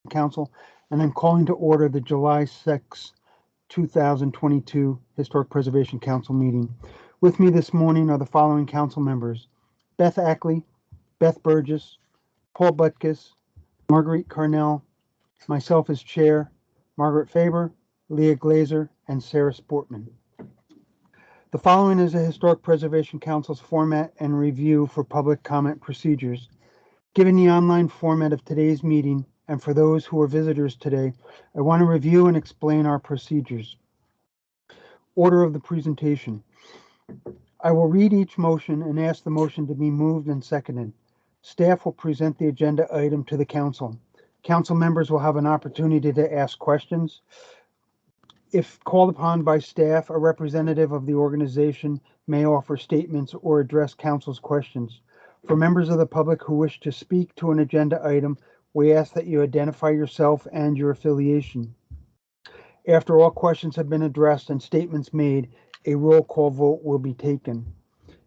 Council, and I'm calling to order the July 6, 2022 Historic Preservation Council meeting. With me this morning are the following council members: Beth Ackley, Beth Burgess, Paul Butkus, Marguerite Carnell, myself as chair, Margaret Faber, Leah Glazer, and Sarah Sportman. The following is a Historic Preservation Council's format and review for public comment procedures. Given the online format of today's meeting, and for those who are visitors today, I want to review and explain our procedures. Order of the presentation. I will read each motion and ask the motion to be moved and seconded. Staff will present the agenda item to the council. Council members will have an opportunity to ask questions. If called upon by staff, a representative of the organization may offer statements or address council's questions. For members of the public who wish to speak to an agenda item, we ask that you identify yourself and your affiliation. After all questions have been addressed and statements made, a roll call vote will be taken.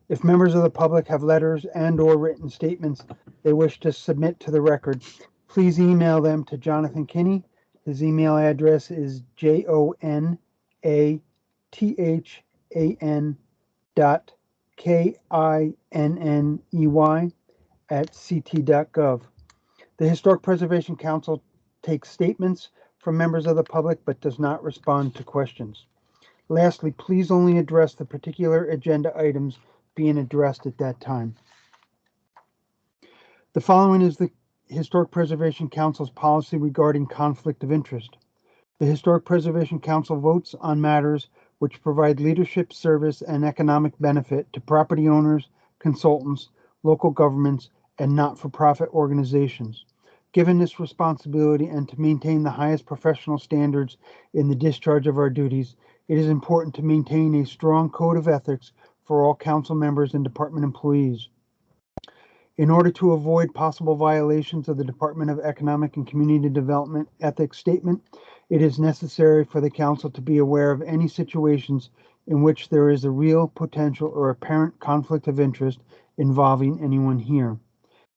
If members of the public have letters and/or written statements they wish to submit to the record, please email them to Jonathan Kinney. His email address is jonathan.kinney@ct.gov. The Historic Preservation Council takes statements from members of the public but does not respond to questions. Lastly, please only address the particular agenda items being addressed at that time. The following is the Historic Preservation Council's policy regarding conflict of interest. The Historic Preservation Council votes on matters which provide leadership, service, and economic benefit to property owners, consultants, local governments, and not-for-profit organizations. Given this responsibility and to maintain the highest professional standards in the discharge of our duties, it is important to maintain a strong code of ethics for all council members and department employees. In order to avoid possible violations of the Department of Economic and Community Development ethics statement, it is necessary for the council to be aware of any situations in which there is a real, potential, or apparent conflict of interest involving anyone here.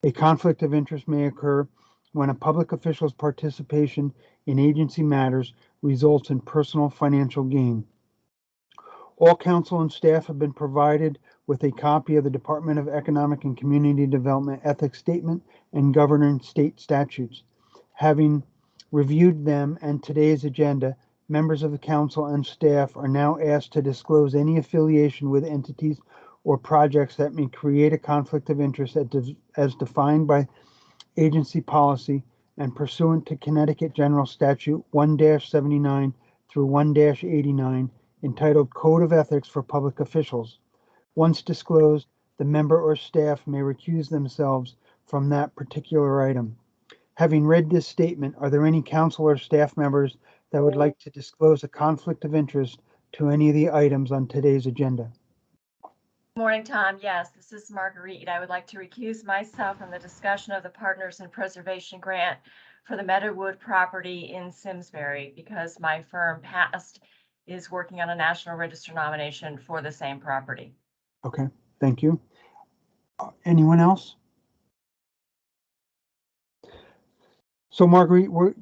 A conflict of interest may occur when a public official's participation in agency matters results in personal financial gain. All council and staff have been provided with a copy of the Department of Economic and Community Development Ethics Statement and governing state statutes. Having reviewed them and today's agenda, members of the council and staff are now asked to disclose any affiliation with entities or projects that may create a conflict of interest as defined by agency policy and pursuant to Connecticut General Statute 1-79 through 1-89, entitled Code of Ethics for Public Officials. Once disclosed, the member or staff may recuse themselves from that particular item. Having read this statement, are there any council or staff members that would like to disclose a conflict of interest to any of the items on today's agenda? Morning, Tom. Yes, this is Marguerite. I would like to recuse myself from the discussion of the Partners in Preservation Grant for the Meadowood property in Simsbury because my firm Past is working on a National Register nomination for the same property. Okay, thank you. Anyone else? So Marguerite, we're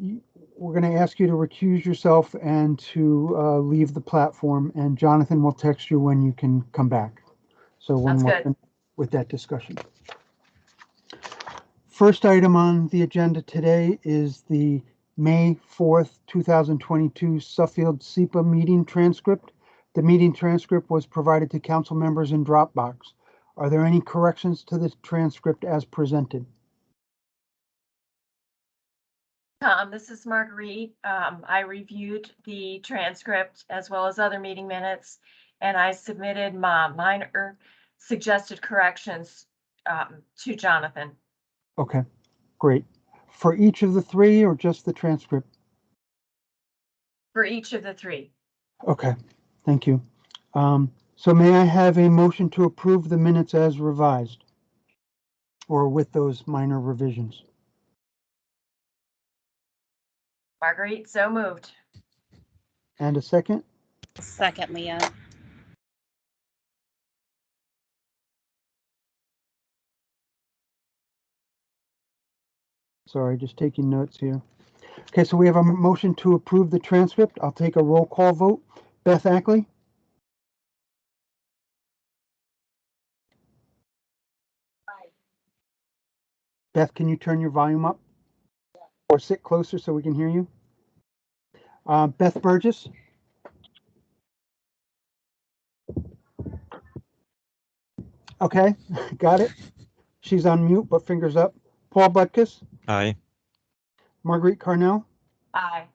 going to ask you to recuse yourself and to leave the platform, and Jonathan will text you when you can come back. So when we're finished with that discussion. First item on the agenda today is the May 4th, 2022 Suffield SEPA meeting transcript. The meeting transcript was provided to council members in Dropbox. Are there any corrections to the transcript as presented? Tom, this is Marguerite. I reviewed the transcript as well as other meeting minutes, and I submitted my minor suggested corrections to Jonathan. Okay, great. For each of the three or just the transcript? For each of the three. Okay, thank you. So may I have a motion to approve the minutes as revised or with those minor revisions? Marguerite, so moved. And a second? Second, Leah. Sorry, just taking notes here. Okay, so we have a motion to approve the transcript. I'll take a roll call vote. Beth Ackley? Beth, can you turn your volume up? Or sit closer so we can hear you? Beth Burgess? Okay, got it. She's on mute, but fingers up. Paul Butkus? Aye. Marguerite Carnell? Aye.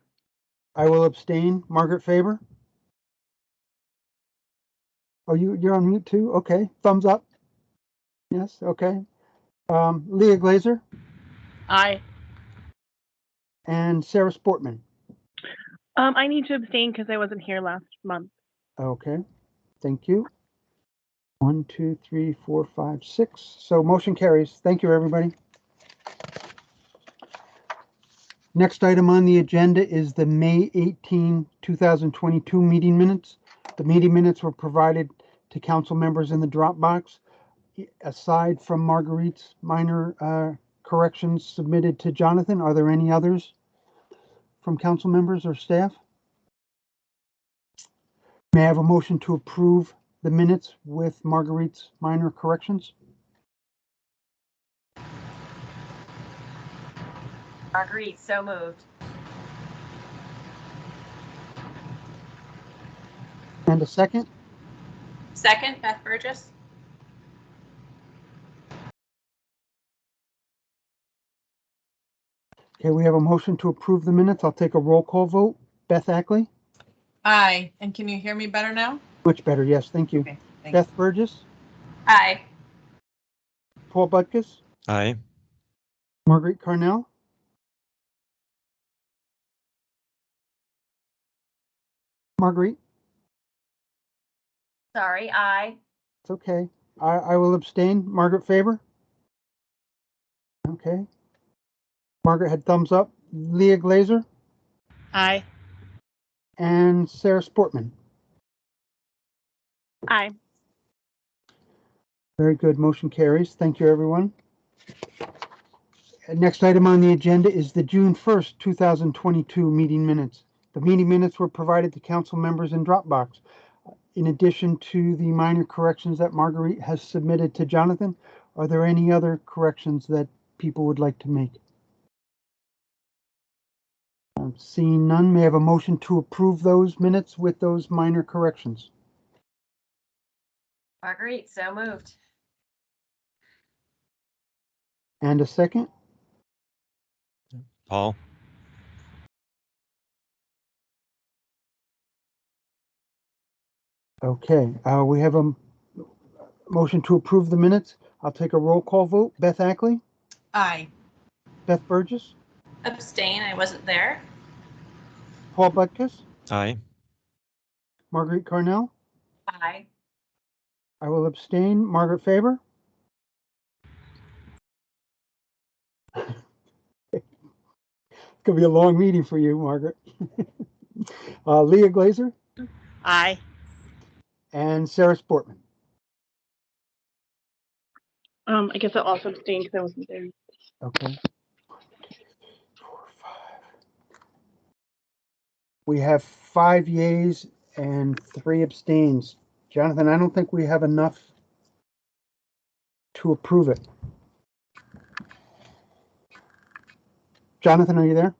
I will abstain. Margaret Faber? Oh, you're on mute too? Okay, thumbs up. Yes, okay. Leah Glazer Aye. and Sarah Sportman. I need to abstain because I wasn't here last month. Okay, thank you. 1, 2, 3, 4, 5, 6. So motion carries. Thank you, everybody. Next item on the agenda is the May 18, 2022 meeting minutes. The meeting minutes were provided to council members in the Dropbox. Aside from Marguerite's minor corrections submitted to Jonathan, are there any others from council members or staff? May I have a motion to approve the minutes with Marguerite's minor corrections? Marguerite, so moved. And a second? Second, Beth Burgess. Okay, we have a motion to approve the minutes. I'll take a roll call vote. Beth Ackley? Aye. And can you hear me better now? Much better, yes, thank you. Okay, thanks. Beth Burgess? Aye. Paul Butkus? Aye. Marguerite Carnell? Marguerite? Sorry, aye. It's okay. I will abstain. Margaret Faber? Okay. Margaret had thumbs up. Leah Glazer Aye. and Sarah Sportman. Aye. Very good. Motion carries. Thank you, everyone. Next item on the agenda is the June 1st, 2022 meeting minutes. The meeting minutes were provided to council members in Dropbox. In addition to the minor corrections that Marguerite has submitted to Jonathan, are there any other corrections that people would like to make? Seeing none, may I have a motion to approve those minutes with those minor corrections? Marguerite, so moved. And a second? Paul. Okay, we have a motion to approve the minutes. I'll take a roll call vote. Beth Ackley? Aye. Beth Burgess? Abstain, I wasn't there. Paul Butkus? Aye. Marguerite Carnell? Aye. I will abstain. Margaret Faber? It's gonna be a long meeting for you, Margaret. Leah Glazer Aye. and Sarah Sportman. I guess I'll also abstain because I wasn't there. Okay. 4, 5. We have 5 yeas and 3 abstains. Jonathan, I don't think we have enough to approve it. Jonathan, are you there?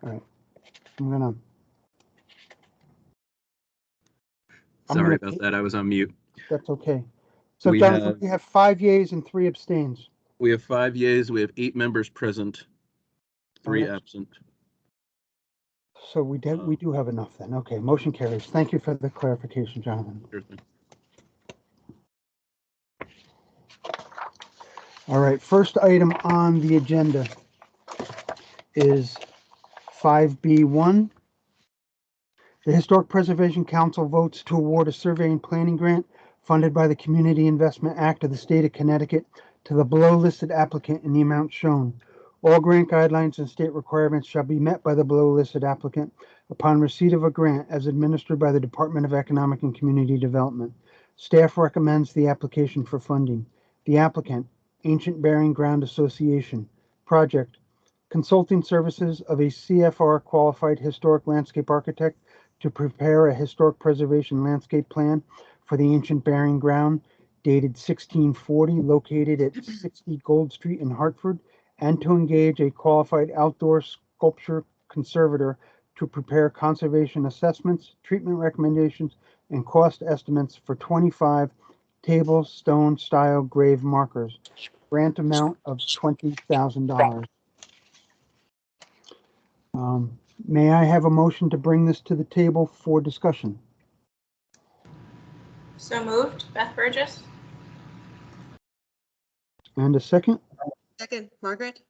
All right. Sorry about that. I was on mute. That's okay. So We Jonathan, have- we have 5 yeas and 3 abstains. We have 5 yeas. We have 8 members present, 3 that's- absent. So we do have enough then. Okay, motion carries. Thank you for the clarification, Jonathan. Sure thing. All right, first item on the agenda is 5B1. The Historic Preservation Council votes to award a survey and planning grant funded by the Community Investment Act of the State of Connecticut to the below listed applicant in the amount shown. All grant guidelines and state requirements shall be met by the below listed applicant upon receipt of a grant as administered by the Department of Economic and Community Development. Staff recommends the application for funding. The applicant, Ancient Burying Ground Association. Project, consulting services of a CFR qualified historic landscape architect to prepare a historic preservation landscape plan for the ancient burying ground dated 1640, located at 60 Gold Street in Hartford, and to engage a qualified outdoor sculpture conservator to prepare conservation assessments, treatment recommendations, and cost estimates for 25 table stone style grave markers. Grant amount of $20,000. May I have a motion to bring this to the table for discussion? So moved. Beth Burgess. And a second? Second, Margaret?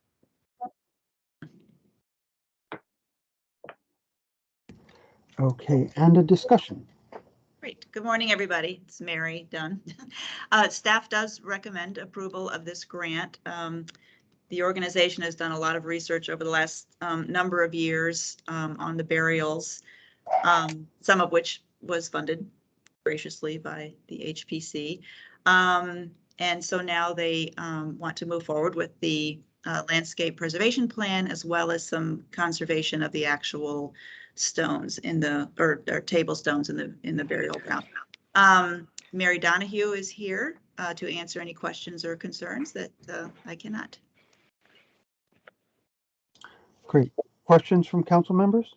Okay, and a discussion. Great. Good morning, everybody. It's Mary Dunn. Staff does recommend approval of this grant. The organization has done a lot of research over the last number of years on the burials, some of which was funded graciously by the HPC. And so now they want to move forward with the landscape preservation plan, as well as some conservation of the actual stones in the, or table stones in the burial ground. Mary Donahue is here to answer any questions or concerns that I cannot. Great. Questions from council members?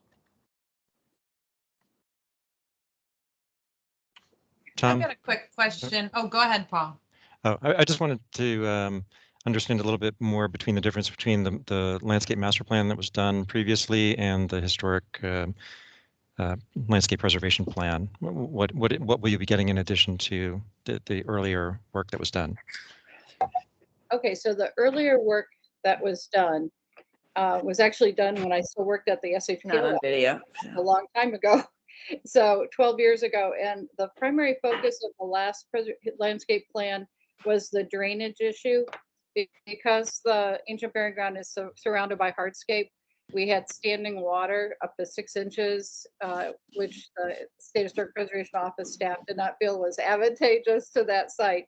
I've Tom, got a quick question. Oh, go ahead, Paul. I just wanted to understand a little bit more between the difference between the landscape master plan that was done previously and the historic landscape preservation plan. What will you be getting in addition to the earlier work that was done? Okay, so the earlier work that was done was actually done when I still worked at the SHP Not on video. a long time ago. So 12 years ago, and the primary focus of the last landscape plan was the drainage issue. Because the ancient burying ground is surrounded by hardscape, we had standing water up to 6 inches, which the State Historic Preservation Office staff did not feel was advantageous to that site.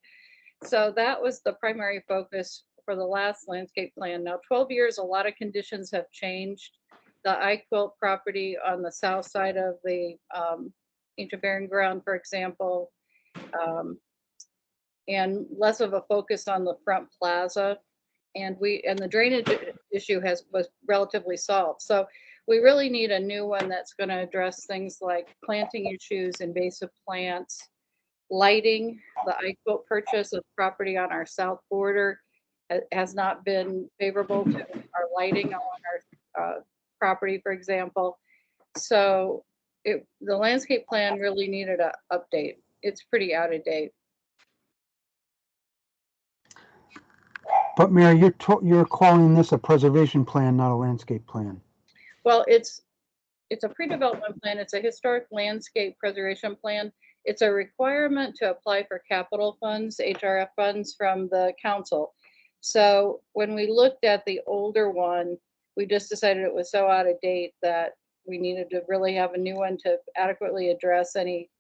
So that was the primary focus for the last landscape plan. Now, 12 years, a lot of conditions have changed. The iQuilt property on the south side of the ancient burying ground, for example, and less of a focus on the front plaza. And the drainage issue was relatively solved. So we really need a new one that's going to address things like planting issues, invasive plants, lighting. The iQuilt purchase of property on our south border has not been favorable to our lighting on our property, for example. So the landscape plan really needed an update. It's pretty out of date. But Mary, you're calling this a preservation plan, not a landscape plan. Well, it's a pre-development plan. It's a historic landscape preservation plan. It's a requirement to apply for capital funds, HRF funds from the council. So when we looked at the older one, we just decided it was so out of date that we needed to really have a new one to adequately address any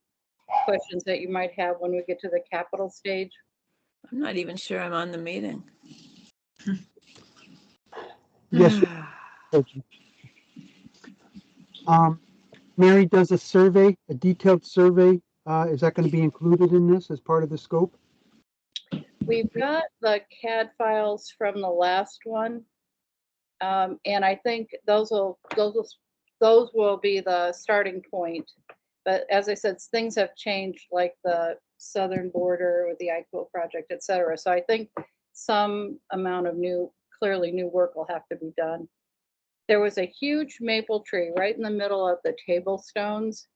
questions that you might have when we get to the capital stage. I'm not even sure I'm on the meeting. Yes. Mary, does a survey, a detailed survey, is that going to be included in this as part of the scope? We've got the CAD files from the last one. And I think those will be the starting point. But as I said, things have changed, like the southern border with the iQuilt project, et cetera. So I think some amount of clearly new work will have to be done. There was a huge maple tree right in the middle of the table stones.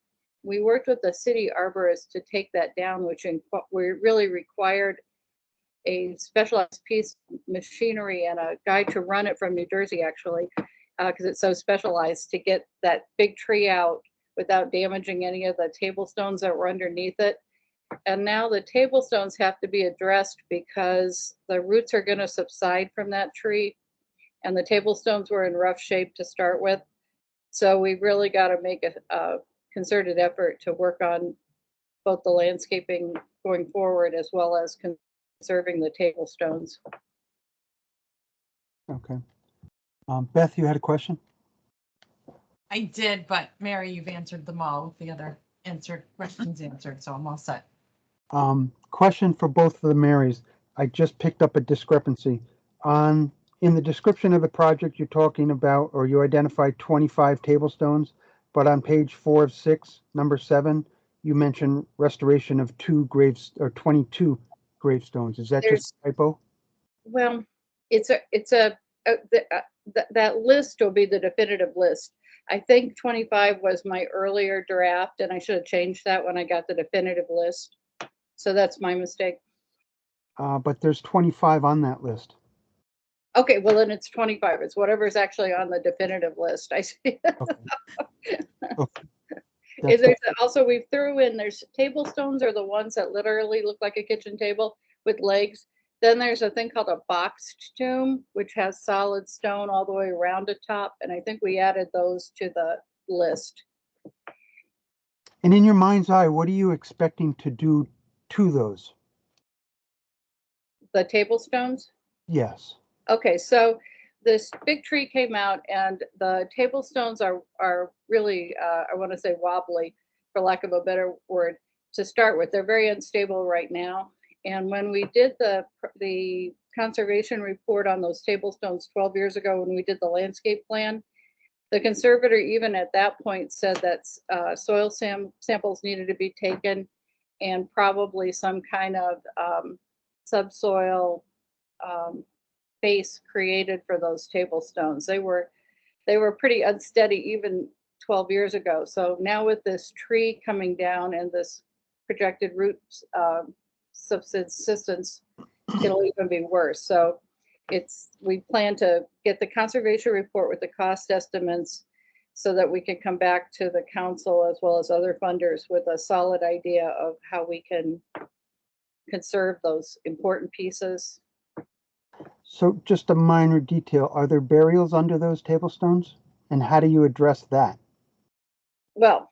We worked with the city arborist to take that down, which we really required a specialized piece of machinery and a guy to run it from New Jersey, actually, because it's so specialized, to get that big tree out without damaging any of the table stones that were underneath it. And now the table stones have to be addressed because the roots are going to subside from that tree, and the table stones were in rough shape to start with. So we really got to make a concerted effort to work on both the landscaping going forward as well as serving the table stones. Okay. Beth, you had a question? I did, but Mary, you've answered them all. The other questions answered, so I'm all set. Question for both of the Marys. I just picked up a discrepancy. In the description of the project you're talking about, or you identified 25 table stones, but on page 4 of 6, number 7, you mentioned restoration of 22 gravestones. Is that just a typo? Well, that list will be the definitive list. I think 25 was my earlier draft, and I should have changed that when I got the definitive list. So that's my mistake. But there's 25 on that list. Okay, well then it's 25. It's whatever's actually on the definitive list. I see. Okay. Okay. Is there also, we threw in, there's table stones are the ones that literally look like a kitchen table with legs. Then there's a thing called a boxed tomb, which has solid stone all the way around the top. And I think we added those to the list. And in your mind's eye, what are you expecting to do to those? The table stones? Yes. Okay, so this big tree came out and the table stones are really, I want to say wobbly, for lack of a better word, to start with. They're very unstable right now. And when we did the conservation report on those table stones 12 years ago, when we did the landscape plan, the conservator even at that point said that soil samples needed to be taken and probably some kind of subsoil base created for those table stones. They were pretty unsteady even 12 years ago. So now with this tree coming down and this projected root subsistence, it'll even be worse. So we plan to get the conservation report with the cost estimates so that we can come back to the council as well as other funders with a solid idea of how we can conserve those important pieces. So just a minor detail, are there burials under those table stones? And how do you address that? Well,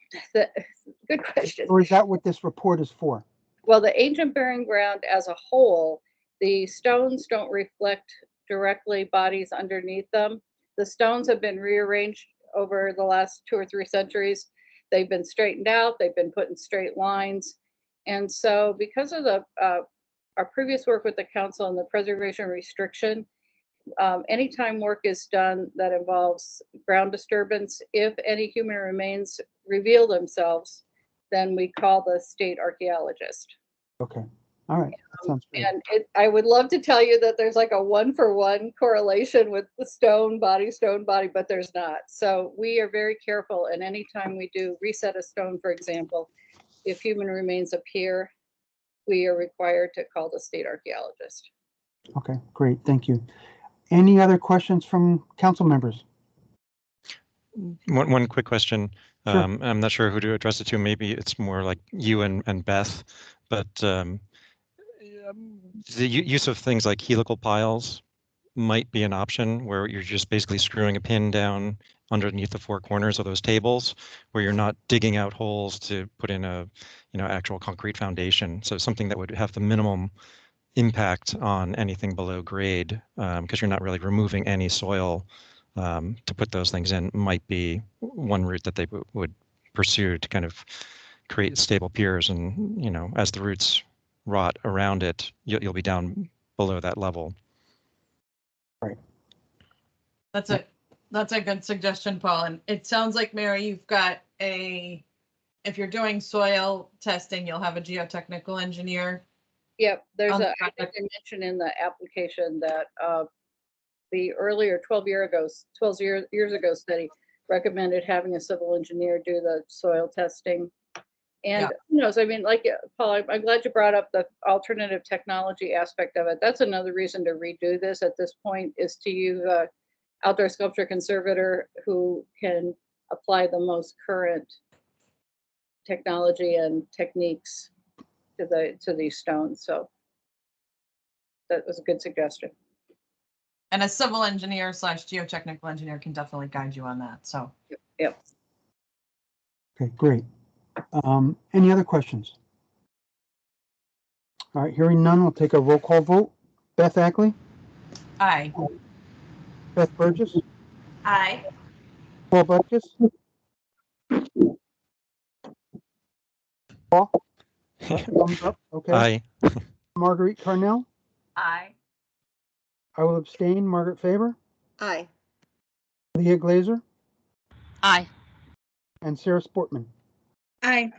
good question. Or is that what this report is for? Well, the ancient burying ground as a whole, the stones don't reflect directly bodies underneath them. The stones have been rearranged over the last 2 or 3 centuries. They've been straightened out, they've been put in straight lines. And so because of our previous work with the council and the preservation restriction, anytime work is done that involves ground disturbance, if any human remains reveal themselves, then we call the state archaeologist. Okay. All right. That sounds great. And I would love to tell you that there's like a 1-for-1 correlation with the stone body, but there's not. So we are very careful. And anytime we do reset a stone, for example, if human remains appear, we are required to call the state archaeologist. Okay, great. Thank you. Any other questions from council members? One quick question. Sure. I'm not sure who to address it to. Maybe it's more like you and Beth, but the use of things like helical piles might be an option where you're just basically screwing a pin down underneath the 4 corners of those tables, where you're not digging out holes to put in a actual concrete foundation. So something that would have the minimum impact on anything below grade, because you're not really removing any soil to put those things in, might be one route that they would pursue to kind of create stable piers. And as the roots rot around it, you'll be down below that level. Right. That's a good suggestion, Paul. And it sounds like, Mary, you've got if you're doing soil testing, you'll have a geotechnical engineer. Yep, there's On the I think I mentioned in the application that the earlier 12 years ago study recommended having a civil engineer do the soil testing. And Yeah. who knows, I mean, like Paul, I'm glad you brought up the alternative technology aspect of it. That's another reason to redo this at this point, is to use a outdoor sculpture conservator who can apply the most current technology and techniques to these stones. So that was a good suggestion. And a civil engineer / geotechnical engineer can definitely guide you on that. So Yep. Okay, great. Any other questions? All right, hearing none, we'll take a roll call vote. Beth Ackley, Aye. Beth Burgess, Aye. Paul Butkus, Paul, thumbs up, okay. Aye. Marguerite Carnell, Aye. I will abstain. Margaret Faber, Aye. Leah Glazer, Aye. and Sarah Sportman. Aye.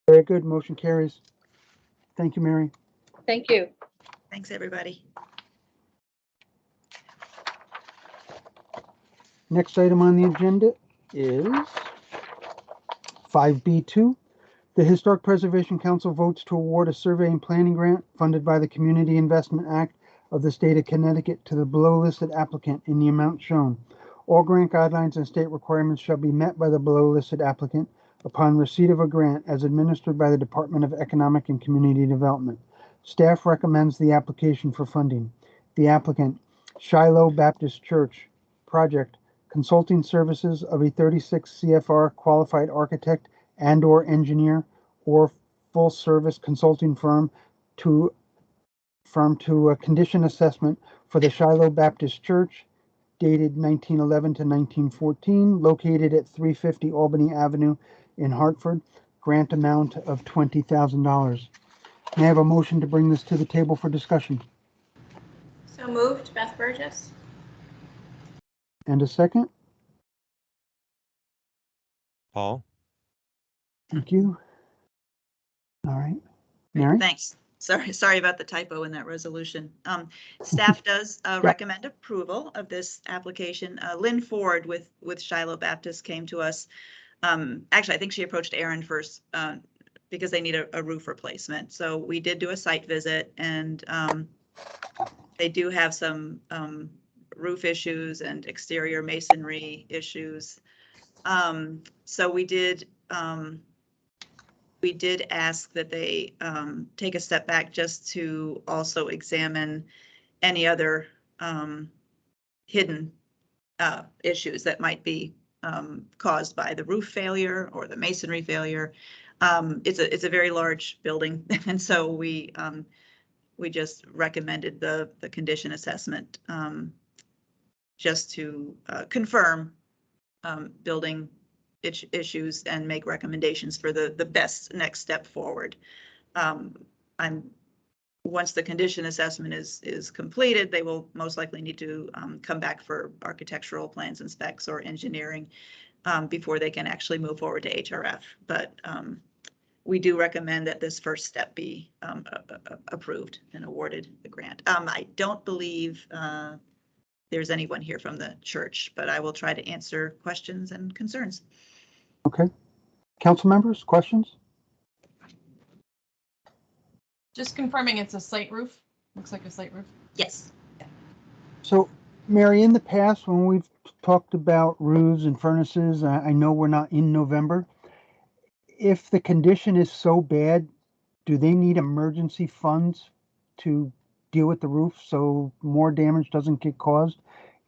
Very good, motion carries. Thank you, Mary. Thank you. Thanks, everybody. Next item on the agenda is 5B2. The Historic Preservation Council votes to award a survey and planning grant funded by the Community Investment Act of the state of Connecticut to the below listed applicant in the amount shown. All grant guidelines and state requirements shall be met by the below listed applicant upon receipt of a grant as administered by the Department of Economic and Community Development. Staff recommends the application for funding. The applicant, Shiloh Baptist Church, project, consulting services of a 36 CFR qualified architect and/or engineer or full-service consulting firm to a condition assessment for the Shiloh Baptist Church dated 1911 to 1914, located at 350 Albany Avenue in Hartford. Grant amount of $20,000. May I have a motion to bring this to the table for discussion? So moved, Beth Burgess. And a second? Paul? Thank you. All right. Mary? Thanks. Sorry about the typo in that resolution. Staff does recommend approval of this application. Lynn Ford with Shiloh Baptist came to us. Actually, I think she approached Aaron first because they need a roof replacement. So we did do a site visit, and they do have some roof issues and exterior masonry issues. So we did ask that they take a step back just to also examine any other hidden issues that might be caused by the roof failure or the masonry failure. It's a very large building, and so we just recommended the condition assessment just to confirm building issues and make recommendations for the best next step forward. Once the condition assessment is completed, they will most likely need to come back for architectural plans and specs or engineering before they can actually move forward to HRF. But we do recommend that this first step be approved and awarded the grant. I don't believe there's anyone here from the church, but I will try to answer questions and concerns. Okay. Council members, questions? Just confirming it's a slate roof. Looks like a slate roof. Yes. So, Mary, in the past, when we've talked about roofs and furnaces, I know we're not in November. If the condition is so bad, do they need emergency funds to deal with the roof so more damage doesn't get caused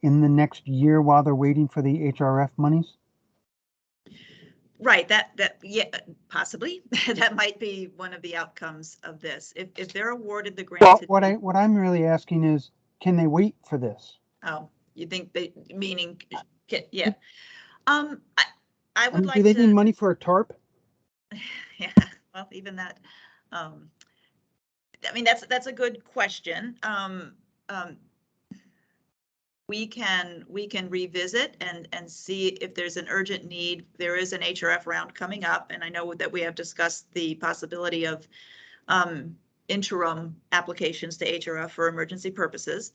in the next year while they're waiting for the HRF monies? Right, yeah, possibly. That might be one of the outcomes of this. If they're awarded the grant. Well, what I'm really asking is, can they wait for this? Oh, you think they, meaning, yeah. I would like do they to. need money for a tarp? Yeah, well, even that. I mean, that's a good question. We can revisit and see if there's an urgent need. There is an HRF round coming up, and I know that we have discussed the possibility of interim applications to HRF for emergency purposes.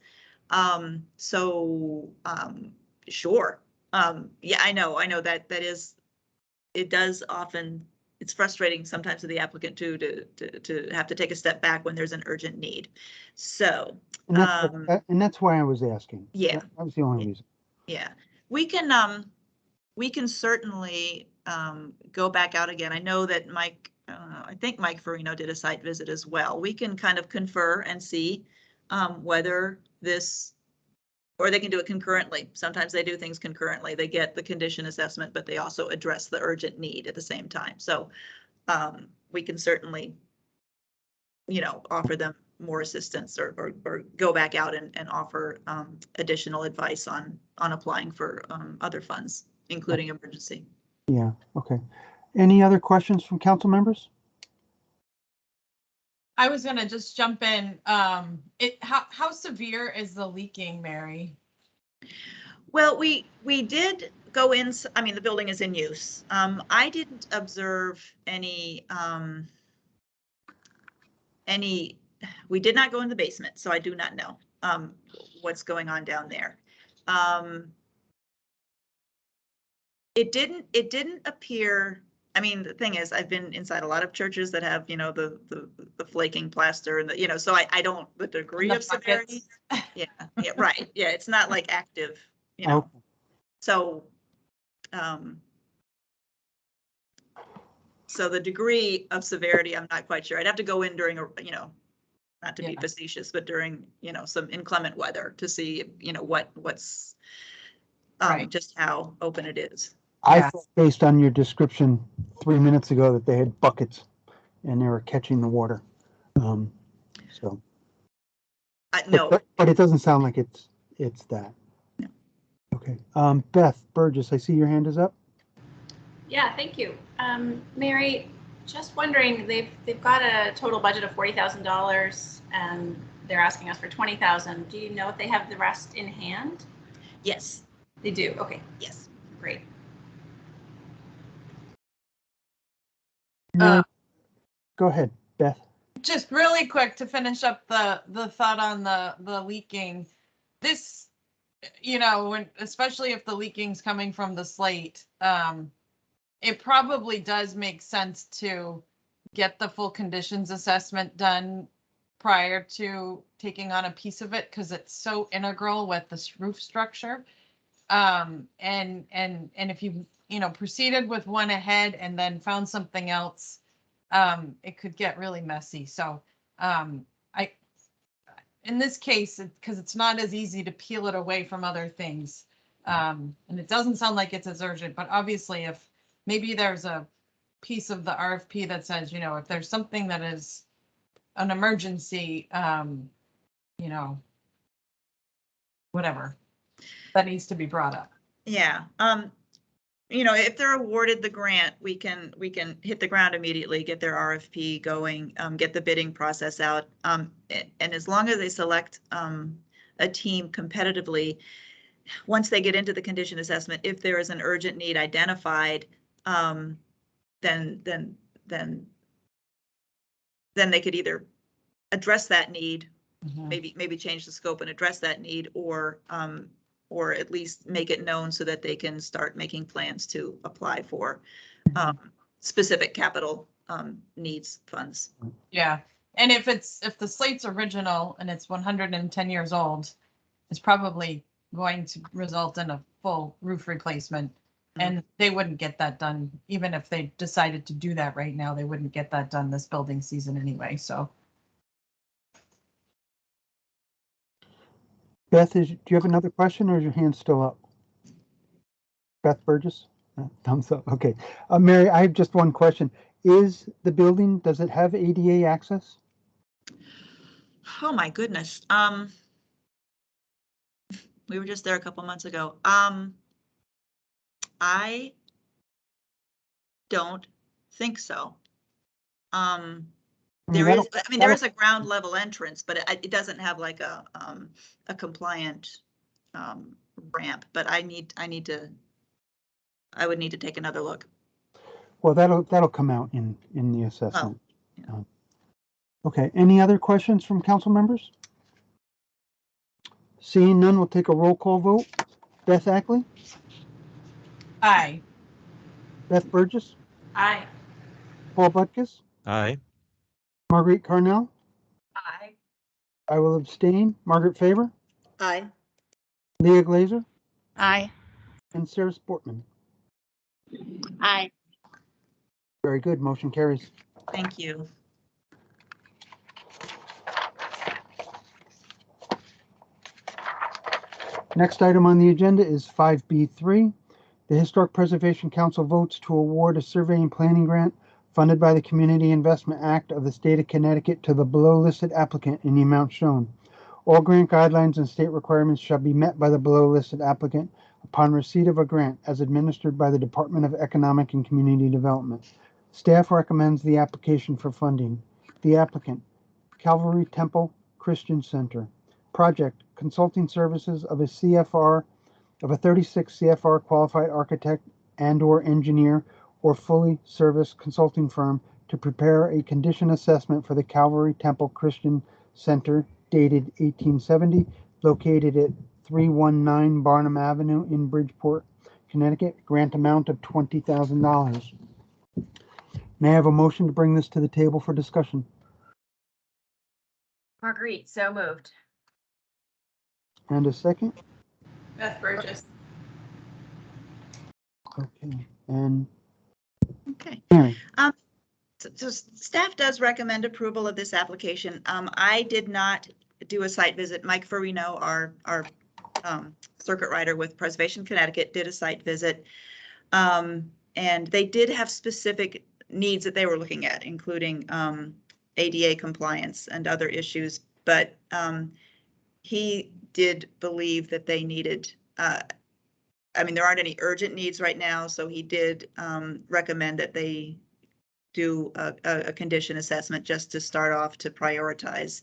Sure. Yeah, I know that is, it does often, it's frustrating sometimes to the applicant too to have to take a step back when there's an urgent need. So. And that's why I was asking. Yeah. That was the only reason. Yeah, we can certainly go back out again. I know that Mike, I think Mike Farino did a site visit as well. We can kind of confer and see whether this, or they can do it concurrently. Sometimes they do things concurrently. They get the condition assessment, but they also address the urgent need at the same time. So we can certainly offer them more assistance or go back out and offer additional advice on applying for other funds, including emergency. Yeah, okay. Any other questions from council members? I was gonna just jump in. How severe is the leaking, Mary? Well, we did go in, I mean, the building is in use. I didn't observe any, we did not go in the basement, so I do not know what's going on down there. It didn't appear, I mean, the thing is, I've been inside a lot of churches that have, the flaking plaster and the, so I don't, the degree of severity. Yeah, right. Yeah, it's not like active, Okay. So, so the degree of severity, I'm not quite sure. I'd have to go in during a, not to be Yeah. facetious, but during, some inclement weather to see, what's Right. just how open it is. I Yeah. thought based on your description 3 minutes ago that they had buckets and they were catching the water. So, No, but it doesn't sound like it's that. No. Okay. Beth Burgess, I see your hand is up. Yeah, thank you. Mary, just wondering, they've got a total budget of $40,000 and they're asking us for $20,000. Do you know if they have the rest in hand? yes, They do. Okay, yes. great. No. Go ahead, Beth. Just really quick to finish up the thought on the leaking. This, when, especially if the leaking's coming from the slate, it probably does make sense to get the full conditions assessment done prior to taking on a piece of it, because it's so integral with this roof structure. And if you proceeded with one ahead and then found something else, it could get really messy. So in this case, because it's not as easy to peel it away from other things, and it doesn't sound like it's as urgent, but obviously if maybe there's a piece of the RFP that says, if there's something that is an emergency, whatever, that needs to be brought up. Yeah. If they're awarded the grant, we can hit the ground immediately, get their RFP going, get the bidding process out. And as long as they select a team competitively, once they get into the condition assessment, if there is an urgent need identified, then they could either address that need, maybe change the scope and address that need, or at least make it known so that they can start making plans to apply for specific capital needs funds. Yeah, and if the slate's original and it's 110 years old, it's probably going to result in a full roof replacement. And they wouldn't get that done, even if they decided to do that right now, they wouldn't get that done this building season anyway, so. Beth, do you have another question or is your hand still up? Beth Burgess? Thumbs up. Okay. Mary, I have just one question. Does it have ADA access? Oh my goodness. We were just there a couple months ago. I don't think so. There is a ground level entrance, but it doesn't have like a compliant ramp, but I would need to take another look. Well, that'll come out in the assessment. Yeah. Okay, any other questions from council members? Seeing none, we'll take a roll call vote. Beth Ackley? Aye. Beth Burgess? Aye. Paul Butkus? Aye. Marguerite Carnell? Aye. I will abstain. Margaret Faber? Aye. Leah Glazer? Aye. And Sarah Sportman? Aye. Very good, motion carries. Thank you. Next item on the agenda is 5B3. The Historic Preservation Council votes to award a survey and planning grant funded by the Community Investment Act of the State of Connecticut to the below listed applicant in the amount shown. All grant guidelines and state requirements shall be met by the below listed applicant upon receipt of a grant as administered by the Department of Economic and Community Development. Staff recommends the application for funding. The applicant, Calvary Temple Christian Center. Project, consulting services of a 36 CFR qualified architect and/or engineer or fully serviced consulting firm to prepare a condition assessment for the Calvary Temple Christian Center dated 1870, located at 319 Barnum Avenue in Bridgeport, Connecticut. Grant amount of $20,000. May I have a motion to bring this to the table for discussion? Marguerite, so moved. And a second? Beth Burgess. Okay, and Okay. Mary. So staff does recommend approval of this application. I did not do a site visit. Mike Farino, our circuit rider with Preservation Connecticut, did a site visit. And they did have specific needs that they were looking at, including ADA compliance and other issues. But he did believe that they needed, there aren't any urgent needs right now, so he did recommend that they do a condition assessment just to start off to prioritize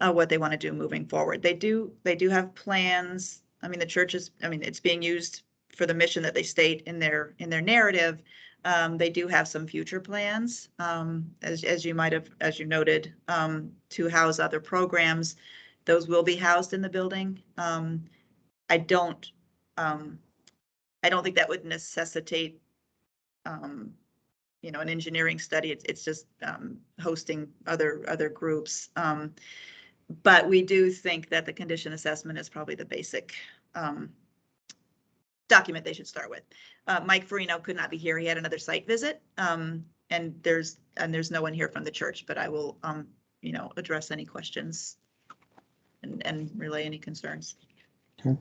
what they want to do moving forward. They do have plans. The church is, it's being used for the mission that they state in their narrative. They do have some future plans, as you noted, to house other programs. Those will be housed in the building. I don't think that would necessitate an engineering study. It's just hosting other groups. But we do think that the condition assessment is probably the basic document they should start with. Mike Farino could not be here. He had another site visit. And there's no one here from the church, but I will address any questions and relay any concerns. Okay.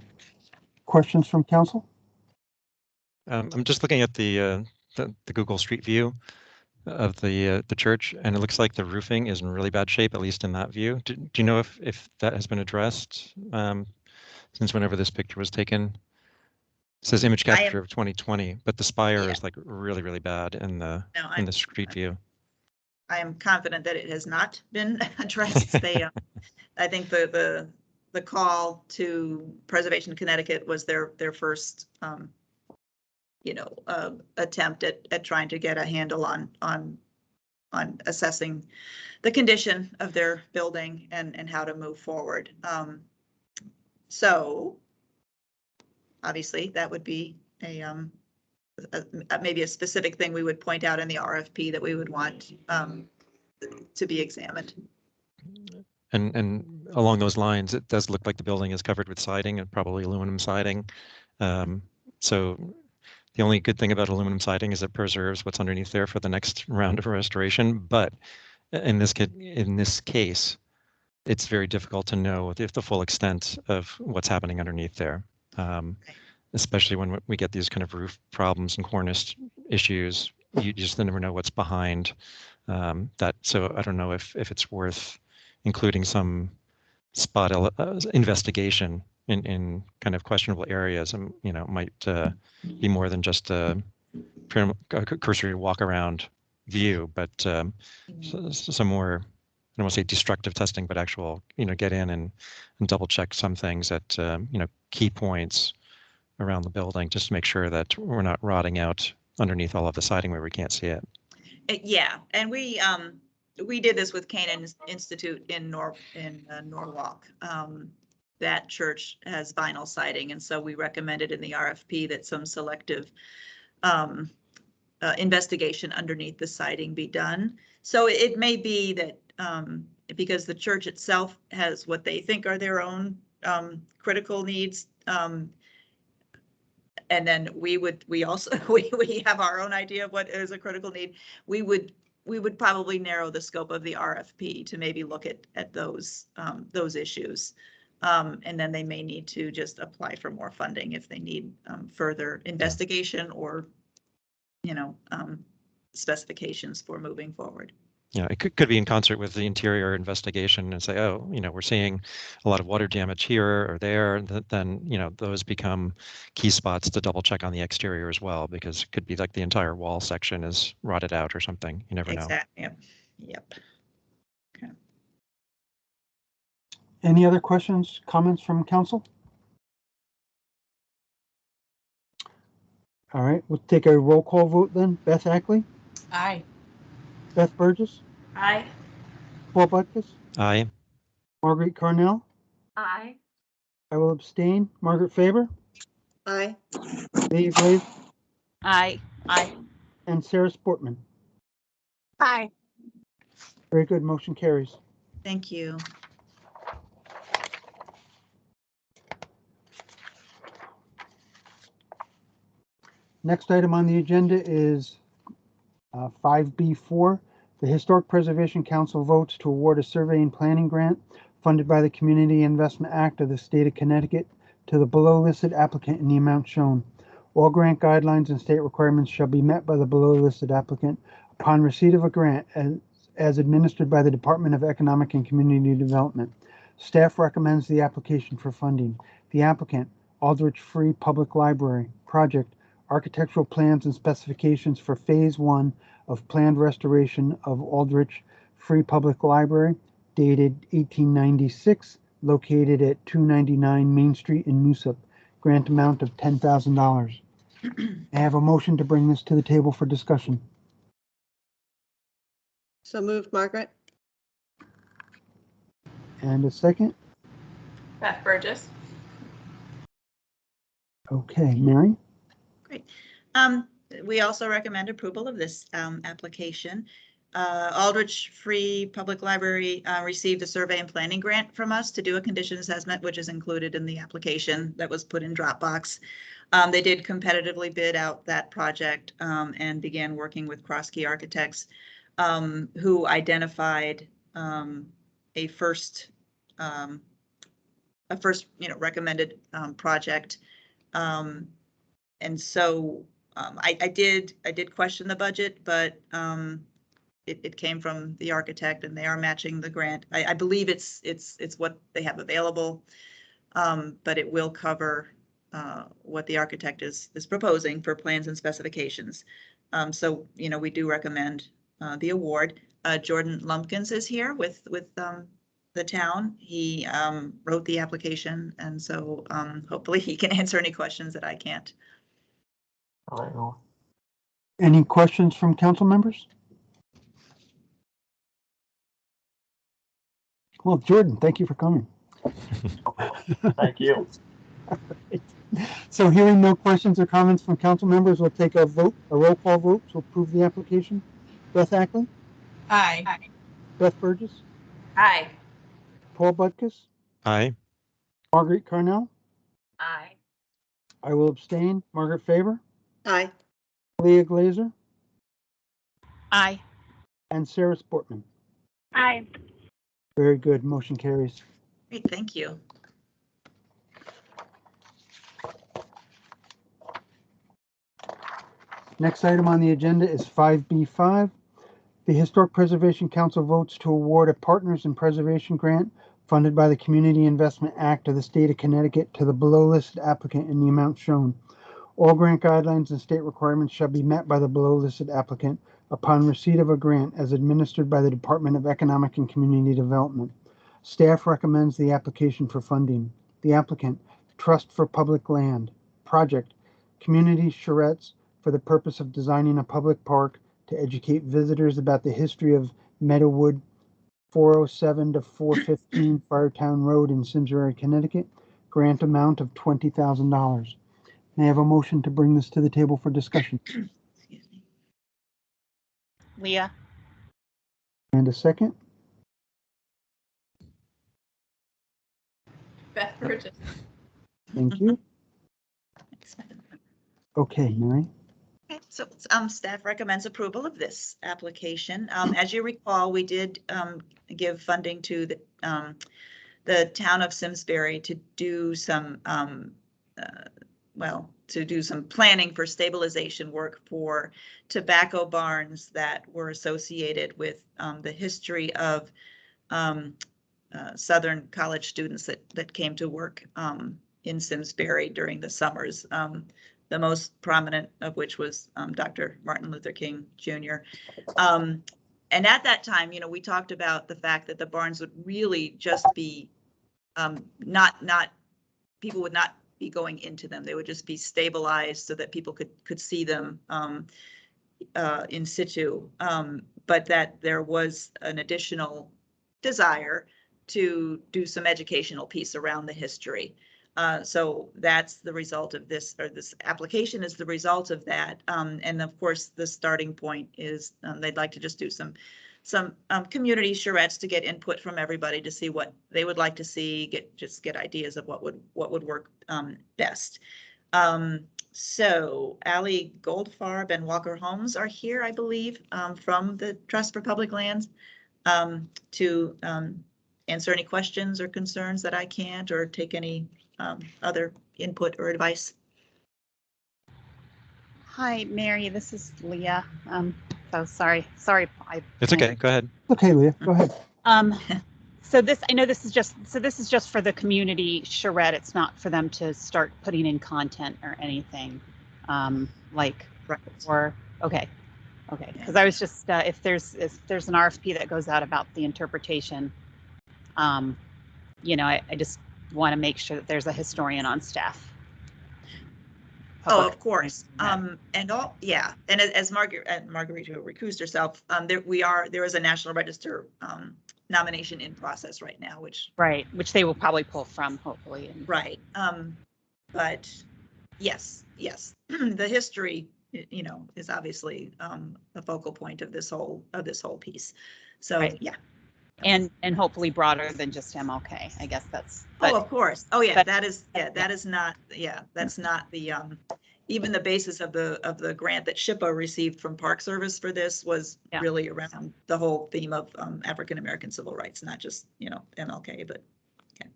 Questions from council? I'm just looking at the Google Street View of the church, and it looks like the roofing is in really bad shape, at least in that view. Do you know if that has been addressed since whenever this picture was taken? It says image capture of 2020, but the spire is like really, really bad in the street view. I am confident that it has not been addressed. I think the call to Preservation Connecticut was their first attempt at trying to get a handle on assessing the condition of their building and how to move forward. So obviously that would be maybe a specific thing we would point out in the RFP that we would want to be examined. And along those lines, it does look like the building is covered with siding and probably aluminum siding. So the only good thing about aluminum siding is it preserves what's underneath there for the next round of restoration. But in this case, it's very difficult to know if the full extent of what's happening underneath there, especially when we get these kind of roof problems and cornice issues. You just never know what's behind that. So I don't know if it's worth including some spot investigation in kind of questionable areas, and might be more than just a cursory walk around view, but some more, I don't want to say destructive testing, but actual get in and double check some things at key points around the building, just to make sure that we're not rotting out underneath all of the siding where we can't see it. Yeah, and we did this with Canaan Institute in Norwalk. That church has vinyl siding, and so we recommended in the RFP that some selective investigation underneath the siding be done. So it may be that because the church itself has what they think are their own critical needs, and then we also have our own idea of what is a critical need. We would probably narrow the scope of the RFP to maybe look at those issues. And then they may need to just apply for more funding if they need further investigation or, specifications for moving forward. Yeah, it could be in concert with the interior investigation and say, oh, we're seeing a lot of water damage here or there. Then, those become key spots to double check on the exterior as well, because it could be like the entire wall section is rotted out or something. You never know. Exactly. Yep. Yep. Okay. Any other questions, comments from council? All right, we'll take a roll call vote then. Beth Ackley, Aye. Beth Burgess, Aye. Paul Butkus, Aye. Marguerite Carnell. Aye. I will abstain. Margaret Faber, Aye. Leah Glaze, Aye. Aye. and Sarah Sportman. Aye. Very good, motion carries. Thank you. Next item on the agenda is 5B4. The Historic Preservation Council votes to award a survey and planning grant funded by the Community Investment Act of the State of Connecticut to the below listed applicant in the amount shown. All grant guidelines and state requirements shall be met by the below listed applicant upon receipt of a grant as administered by the Department of Economic and Community Development. Staff recommends the application for funding. The applicant, Aldrich Free Public Library, project, architectural plans and specifications for Phase 1 of planned restoration of Aldrich Free Public Library, dated 1896, located at 299 Main Street in Noosup. Grant amount of $10,000. I have a motion to bring this to the table for discussion. So moved, Margaret. And a second. Beth Burgess. Okay, Mary? Great. We also recommend approval of this application. Aldrich Free Public Library received a survey and planning grant from us to do a condition assessment, which is included in the application that was put in Dropbox. They did competitively bid out that project and began working with Crosskey Architects, who identified a first recommended project. And so I did question the budget, but it came from the architect and they are matching the grant. I believe it's what they have available, but it will cover what the architect is proposing for plans and specifications. So, we do recommend the award. Jordan Lumpkins is here with the town. He wrote the application, and so hopefully he can answer any questions that I can't. Any questions from council members? Well, Jordan, thank you for coming. Thank you. So hearing no questions or comments from council members, we'll take a roll call vote to approve the application. Beth Ackley? Aye. Beth Burgess? Aye. Paul Butkus? Aye. Marguerite Carnell? Aye. I will abstain. Margaret Faber? Aye. Leah Glazer? Aye. And Sarah Sportman. Aye. Very good. Motion carries. Great, thank you. Next item on the agenda is 5B5. The Historic Preservation Council votes to award a Partners in Preservation grant funded by the Community Investment Act of the State of Connecticut to the below listed applicant in the amount shown. All grant guidelines and state requirements shall be met by the below listed applicant upon receipt of a grant as administered by the Department of Economic and Community Development. Staff recommends the application for funding. The applicant, Trust for Public Land, project, Community Charrettes, for the purpose of designing a public park to educate visitors about the history of Meadowood, 407 to 415 Firetown Road in Simsbury, Connecticut. Grant amount of $20,000. May I have a motion to bring this to the table for discussion? Excuse me. Leah. And a second. Beth Burgess. Thank you. Okay, Mary. Okay, so staff recommends approval of this application. As you recall, we did give funding to the town of Simsbury to do some to do some planning for stabilization work for tobacco barns that were associated with the history of Southern college students that came to work in Simsbury during the summers. The most prominent of which was Dr. Martin Luther King Jr. And at that time, you know, we talked about the fact that the barns would really just be people would not be going into them. They would just be stabilized so that people could see them in situ. But that there was an additional desire to do some educational piece around the history. So that's the result of this, or this application is the result of that. And of course, the starting point is they'd like to just do some community charrettes to get input from everybody to see what they would like to see, get ideas of what would work best. So Allie Goldfarb and Walker Holmes are here, I believe, from the Trust for Public Lands to answer any questions or concerns that I can't, or take any other input or advice. Hi, Mary. This is Leah. So sorry. It's okay. Go ahead. Okay, Leah, go ahead. So I know this is just for the community charrette. It's not for them to start putting in content or anything. Right. Okay. Because I was just if there's an RFP that goes out about the interpretation, you know, I just want to make sure that there's a historian on staff. Oh, of course. And as Margarita recused herself, there is a National Register nomination in process right now, which they will probably pull from, hopefully. Right. But yes, the history, you know, is obviously a focal point of this whole piece. So yeah. And hopefully broader than just MLK. I guess that's. Oh, of course. Oh, yeah. That is not. Yeah, that's not the even the basis of the grant that SHPO received from Park Service for this was really around the whole theme of African American civil rights, not just, you know, MLK, but. Okay.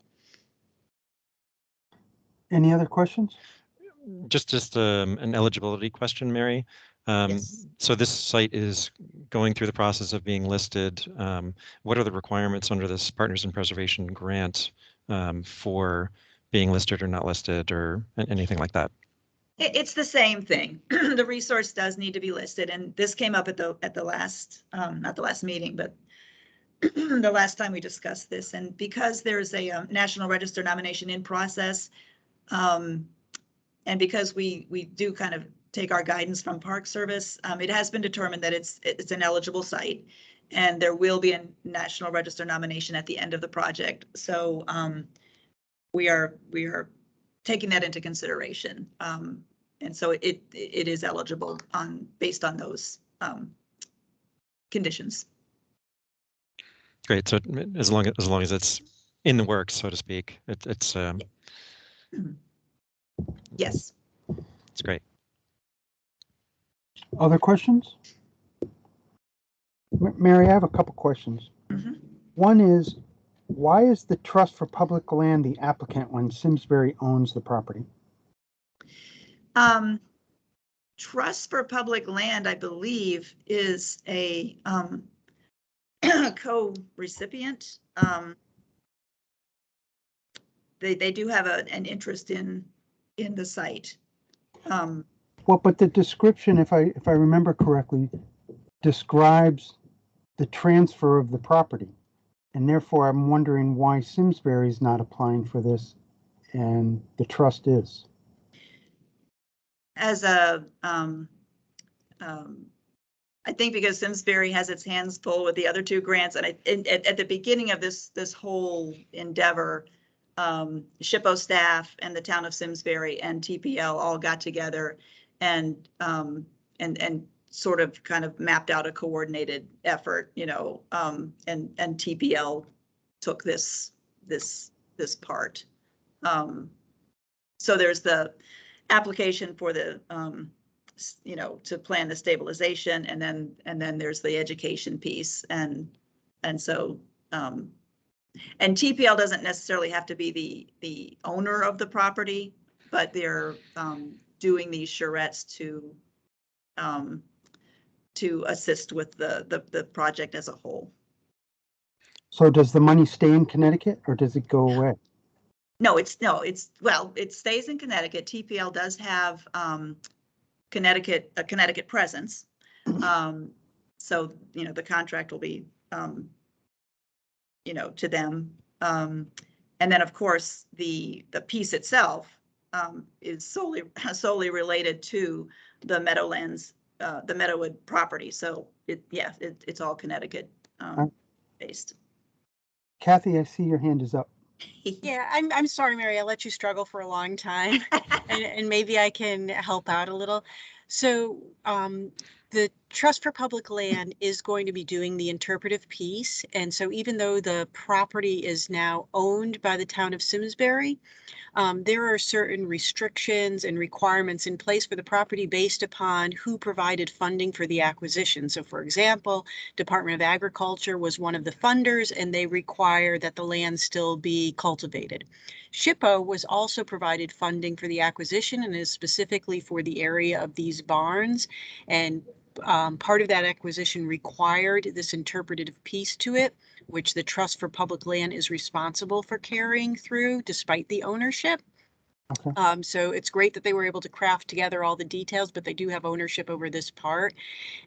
Any other questions? Just an eligibility question, Mary. Yes. So this site is going through the process of being listed. What are the requirements under this Partners in Preservation grant for being listed or not listed, or anything like that? It's the same thing. The resource does need to be listed, and this came up at the last not the last meeting, but the last time we discussed this. And because there's a National Register nomination in process, and because we do kind of take our guidance from Park Service, it has been determined that it's an eligible site, and there will be a National Register nomination at the end of the project. So we are taking that into consideration, and so it is eligible based on those conditions. Great. So as long as it's in the works, so to speak, it's yes. It's great. Other questions? Mary, I have a couple questions. Mm-hmm. One is, why is the Trust for Public Land the applicant when Simsbury owns the property? Trust for Public Land, I believe, is a co-recipient. They do have an interest in the site. Well, but the description, if I remember correctly, describes the transfer of the property. And therefore, I'm wondering why Simsbury is not applying for this and the trust is. As a, I think because Simsbury has its hands full with the other two grants, and at the beginning of this whole endeavor, SHPO staff and the town of Simsbury and TPL all got together and sort of kind of mapped out a coordinated effort, you know, and TPL took this part. So there's the application for the you know, to plan the stabilization, and then there's the education piece, and so and TPL doesn't necessarily have to be the owner of the property, but they're doing these charrettes to assist with the project as a whole. So does the money stay in Connecticut or does it go away? No, well, it stays in Connecticut. TPL does have a Connecticut presence. So, the contract will be, to them. And then, of course, the piece itself is solely related to the Meadowlands, the Meadowood property. So it's all Connecticut based. Kathy, I see your hand is up. Yeah, I'm sorry, Mary. I let you struggle for a long time, and maybe I can help out a little. So the Trust for Public Land is going to be doing the interpretive piece. And so even though the property is now owned by the town of Simsbury, there are certain restrictions and requirements in place for the property based upon who provided funding for the acquisition. So for example, Department of Agriculture was one of the funders, and they require that the land still be cultivated. SHPO was also provided funding for the acquisition and is specifically for the area of these barns. And part of that acquisition required this interpretive piece to it, which the Trust for Public Land is responsible for carrying through despite the ownership. Okay. So it's great that they were able to craft together all the details, but they do have ownership over this part.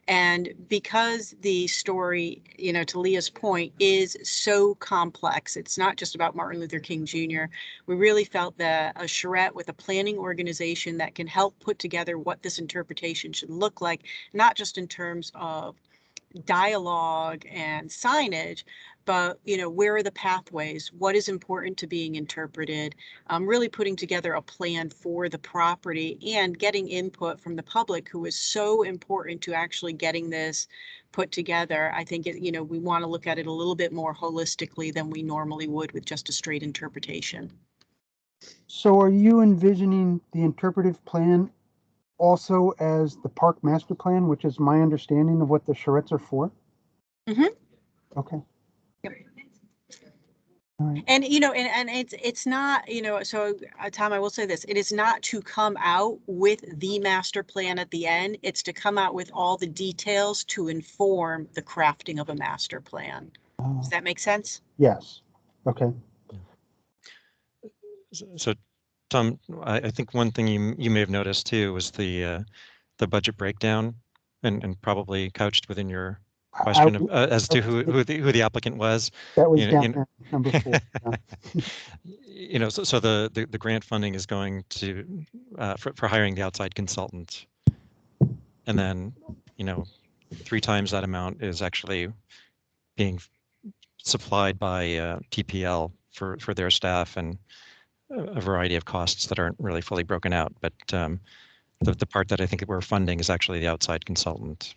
And because the story, to Leah's point, is so complex, it's not just about Martin Luther King Jr. We really felt that a charrette with a planning organization that can help put together what this interpretation should look like, not just in terms of dialogue and signage, but where are the pathways, what is important to being interpreted, really putting together a plan for the property and getting input from the public, who is so important to actually getting this put together. I think we want to look at it a little bit more holistically than we normally would with just a straight interpretation. So are you envisioning the interpretive plan also as the park master plan, which is my understanding of what the charrettes are for? Mm-hmm. Okay. Yep. All right. And and it's not, so Tom, I will say this: it is not to come out with the master plan at the end. It's to come out with all the details to inform the crafting of a master plan. Does that make sense? Yes. Okay. So, Tom, I think one thing you may have noticed too was the budget breakdown, and probably couched within your question of, as to who the applicant was. That was down there, number 4. Yeah. So the grant funding is going to for hiring the outside consultant, and then 3 times that amount is actually being supplied by TPL for their staff and a variety of costs that aren't really fully broken out. But the part that I think we're funding is actually the outside consultant.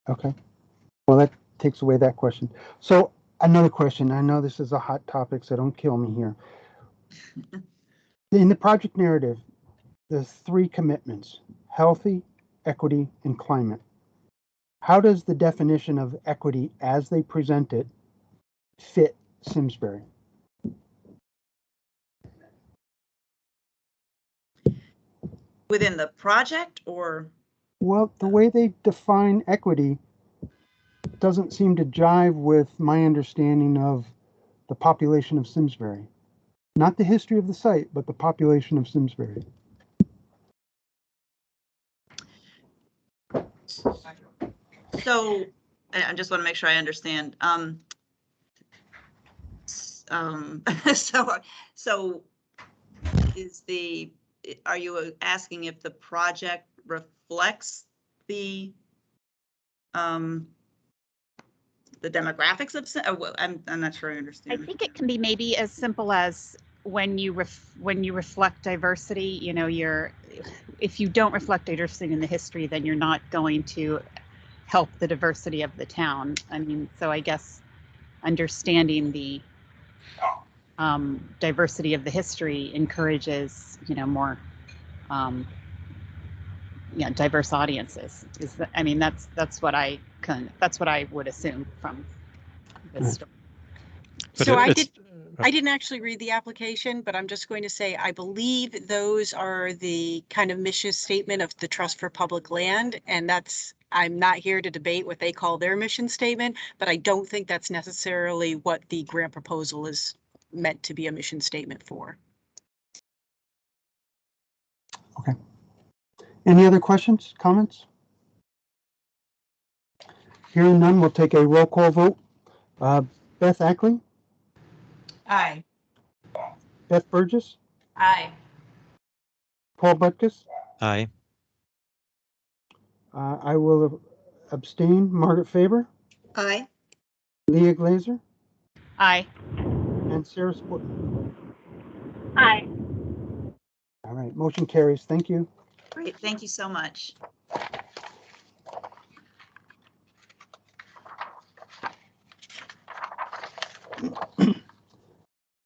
Okay. Well, that takes away that question. So another question. I know this is a hot topic, so don't kill me here. In the project narrative, the 3 commitments: healthy, equity, and climate. How does the definition of equity as they present it fit Simsbury? Within the project, or? Well, the way they define equity doesn't seem to jive with my understanding of the population of Simsbury. Not the history of the site, but the population of Simsbury. So I just want to make sure I understand. So are you asking if the project reflects the demographics of? I'm not sure I understand. I think it can be maybe as simple as when you reflect diversity. If you don't reflect diversity in the history, then you're not going to help the diversity of the town. I mean, so I guess understanding the diversity of the history encourages, more, diverse audiences. That's what I would assume from this story. But So I didn't actually read the application, but I'm just going to say, I believe those are the kind of mission statement of the Trust for Public Land. And I'm not here to debate what they call their mission statement, but I don't think that's necessarily what the grant proposal is meant to be a mission statement for. Okay. Any other questions, comments? Hearing none, we'll take a roll call vote. Beth Ackley, Aye. Beth Burgess, Aye. Paul Butkus. Aye. I will abstain. Margaret Faber, Aye. Leah Glazer, Aye. and Sarah Sportman. Aye. All right, motion carries. Thank you. Great. Thank you so much.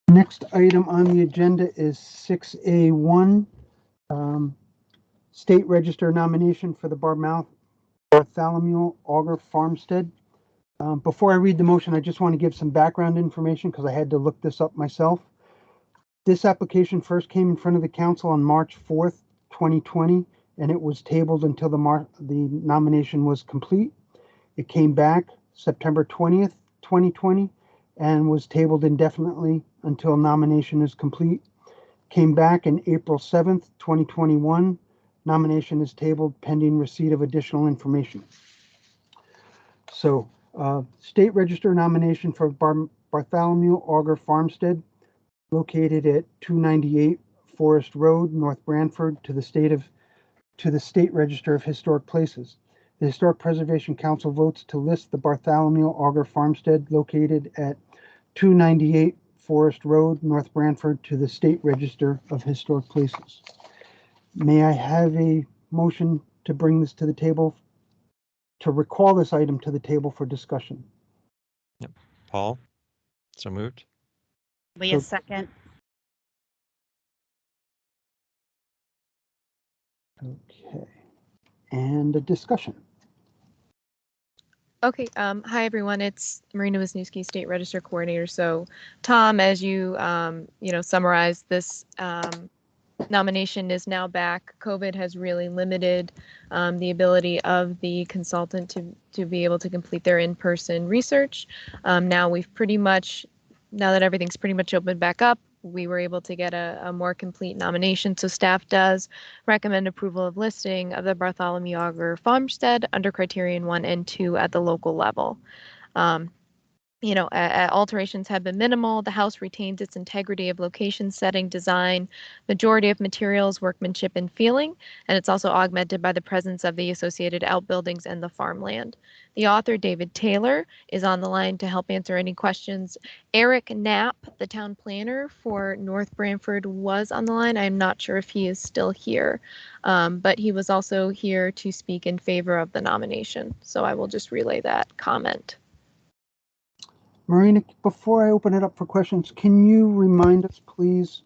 Next item on the agenda is 6A1, State Register nomination for the Bartholomew Auger Farmstead. Before I read the motion, I just want to give some background information because I had to look this up myself. This application first came in front of the council on March 4th, 2020, and it was tabled until the nomination was complete. It came back September 20th, 2020, and was tabled indefinitely until nomination is complete. Came back in April 7th, 2021. Nomination is tabled pending receipt of additional information. So, State Register nomination for Bartholomew Auger Farmstead, located at 298 Forest Road, North Branford, to the State Register of Historic Places. The Historic Preservation Council votes to list the Bartholomew Auger Farmstead located at 298 Forest Road, North Branford, to the State Register of Historic Places. May I have a motion to bring this to the table, to recall this item to the table for discussion? Yep. Paul, so moved. Leah, So- second. Okay. And a discussion. Okay, hi everyone, it's Marina Wisniewski, State Register Coordinator. So Tom, as you, summarized, this nomination is now back. COVID has really limited the ability of the consultant to be able to complete their in-person research. Now that everything's pretty much opened back up, we were able to get a more complete nomination. So staff does recommend approval of listing of the Bartholomew Auger Farmstead under criterion 1 and 2 at the local level. Alterations have been minimal. The house retains its integrity of location, setting, design, majority of materials, workmanship, and feeling, and it's also augmented by the presence of the associated outbuildings and the farmland. The author, David Taylor, is on the line to help answer any questions. Eric Knapp, the town planner for North Branford, was on the line. I'm not sure if he is still here, but he was also here to speak in favor of the nomination. So I will just relay that comment. Marina, before I open it up for questions, can you remind us, please,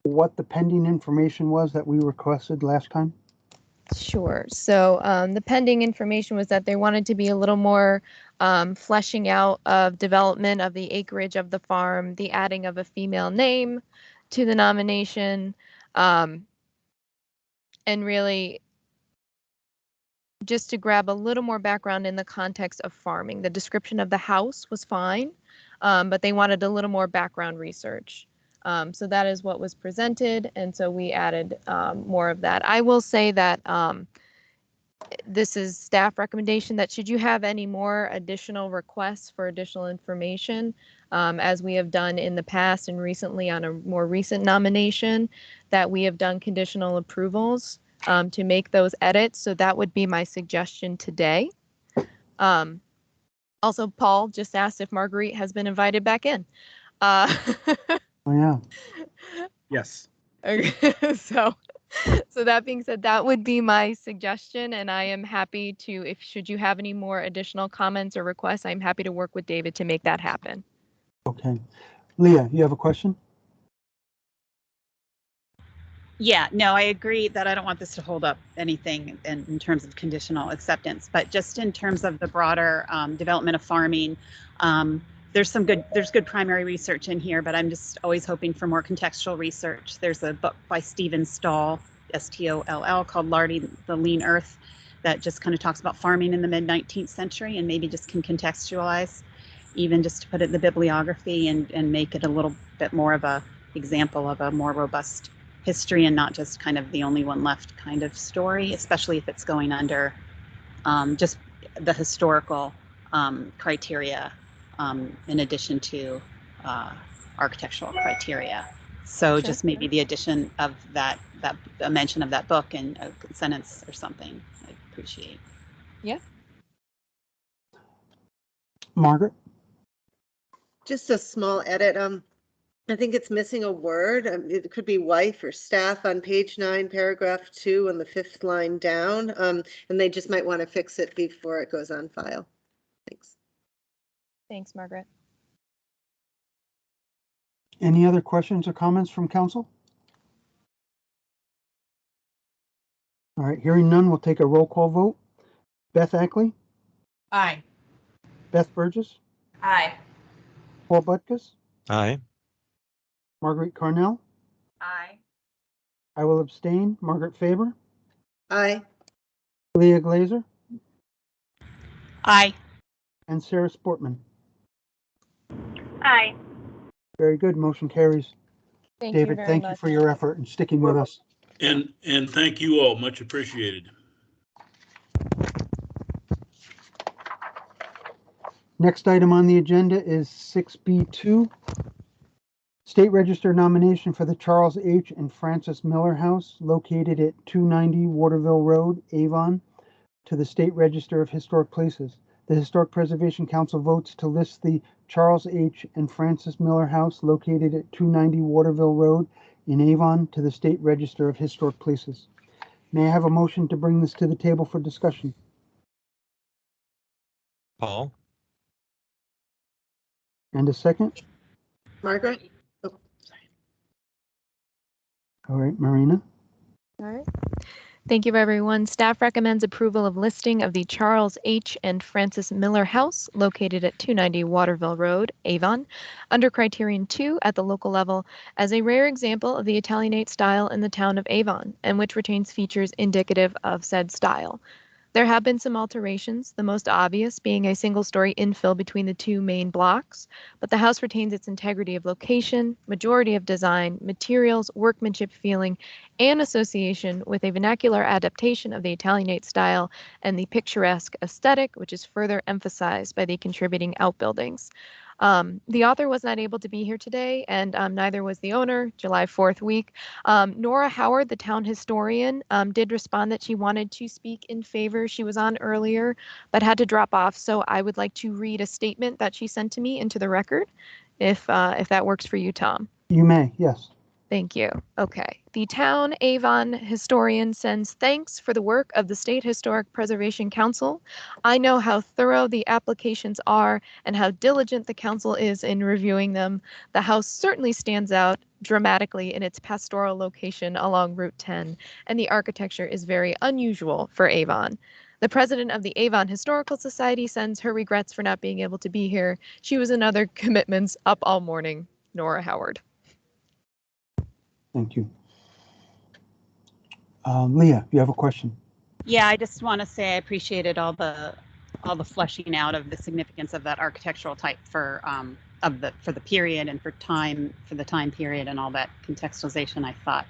what the pending information was that we requested last time? Sure. So the pending information was that they wanted to be a little more fleshing out of development of the acreage of the farm, the adding of a female name to the nomination, and really just to grab a little more background in the context of farming. The description of the house was fine, but they wanted a little more background research. So that is what was presented, and so we added more of that. I will say that this is staff recommendation that should you have any more additional requests for additional information, as we have done in the past and recently on a more recent nomination, that we have done conditional approvals to make those edits. So that would be my suggestion today. Also, Paul just asked if Marguerite has been invited back in. Oh, yeah. Yes. Okay, so that being said, that would be my suggestion, and I am happy to, should you have any more additional comments or requests, I'm happy to work with David to make that happen. Okay. Leah, you have a question? Yeah, no, I agree that I don't want this to hold up anything in terms of conditional acceptance, but just in terms of the broader development of farming, there's good primary research in here, but I'm just always hoping for more contextual research. There's a book by Stephen Stoll, Stoll, called Larding the Lean Earth, that just kind of talks about farming in the mid 19th century and maybe just can contextualize, even just to put it in the bibliography and make it a little bit more of a example of a more robust history and not just kind of the only one left kind of story, especially if it's going under just the historical criteria in addition to architectural criteria. So just maybe the addition of that a mention of that book in a sentence or something, I'd appreciate. Yeah. Margaret? Just a small edit. I think it's missing a word. It could be wife or staff on page 9, paragraph 2 on the 5th line down. And they just might want to fix it before it goes on file. Thanks. Thanks, Margaret. Any other questions or comments from council? All right, hearing none, we'll take a roll call vote. Beth Ackley? Aye. Beth Burgess? Aye. Paul Butkus? Aye. Marguerite Carnell? Aye. I will abstain. Margaret Faber? Aye. Leah Glazer? Aye. And Sarah Sportman? Aye. Very good. Motion carries. Thank you David, very thank you much. for your effort and sticking with us. And thank you all. Much appreciated. Next item on the agenda is 6B2. State Register nomination for the Charles H. and Frances Miller House located at 290 Waterville Road, Avon, to the State Register of Historic Places. The Historic Preservation Council votes to list the Charles H. and Frances Miller House located at 290 Waterville Road in Avon to the State Register of Historic Places. May I have a motion to bring this to the table for discussion? Paul? And a second? Margaret? Oh, sorry. All right, Marina? All right. Thank you, everyone. Staff recommends approval of listing of the Charles H. and Frances Miller House located at 290 Waterville Road, Avon, under Criterion 2 at the local level as a rare example of the Italianate style in the town of Avon, and which retains features indicative of said style. There have been some alterations, the most obvious being a single-story infill between the two main blocks, but the house retains its integrity of location, majority of design, materials, workmanship feeling, and association with a vernacular adaptation of the Italianate style and the picturesque aesthetic, which is further emphasized by the contributing outbuildings. The author was not able to be here today, and neither was the owner, July 4th week. Nora Howard, the town historian, did respond that she wanted to speak in favor. She was on earlier, but had to drop off. So I would like to read a statement that she sent to me into the record, if that works for you, Tom. You may, yes. Thank you. Okay. The town Avon historian sends thanks for the work of the State Historic Preservation Council. I know how thorough the applications are and how diligent the council is in reviewing them. The house certainly stands out dramatically in its pastoral location along Route 10, and the architecture is very unusual for Avon. The president of the Avon Historical Society sends her regrets for not being able to be here. She was in other commitments up all morning. Nora Howard. Thank you. Leah, you have a question? Yeah, I just want to say I appreciated all the fleshing out of the significance of that architectural type for the period and for the time period and all that contextualization. I thought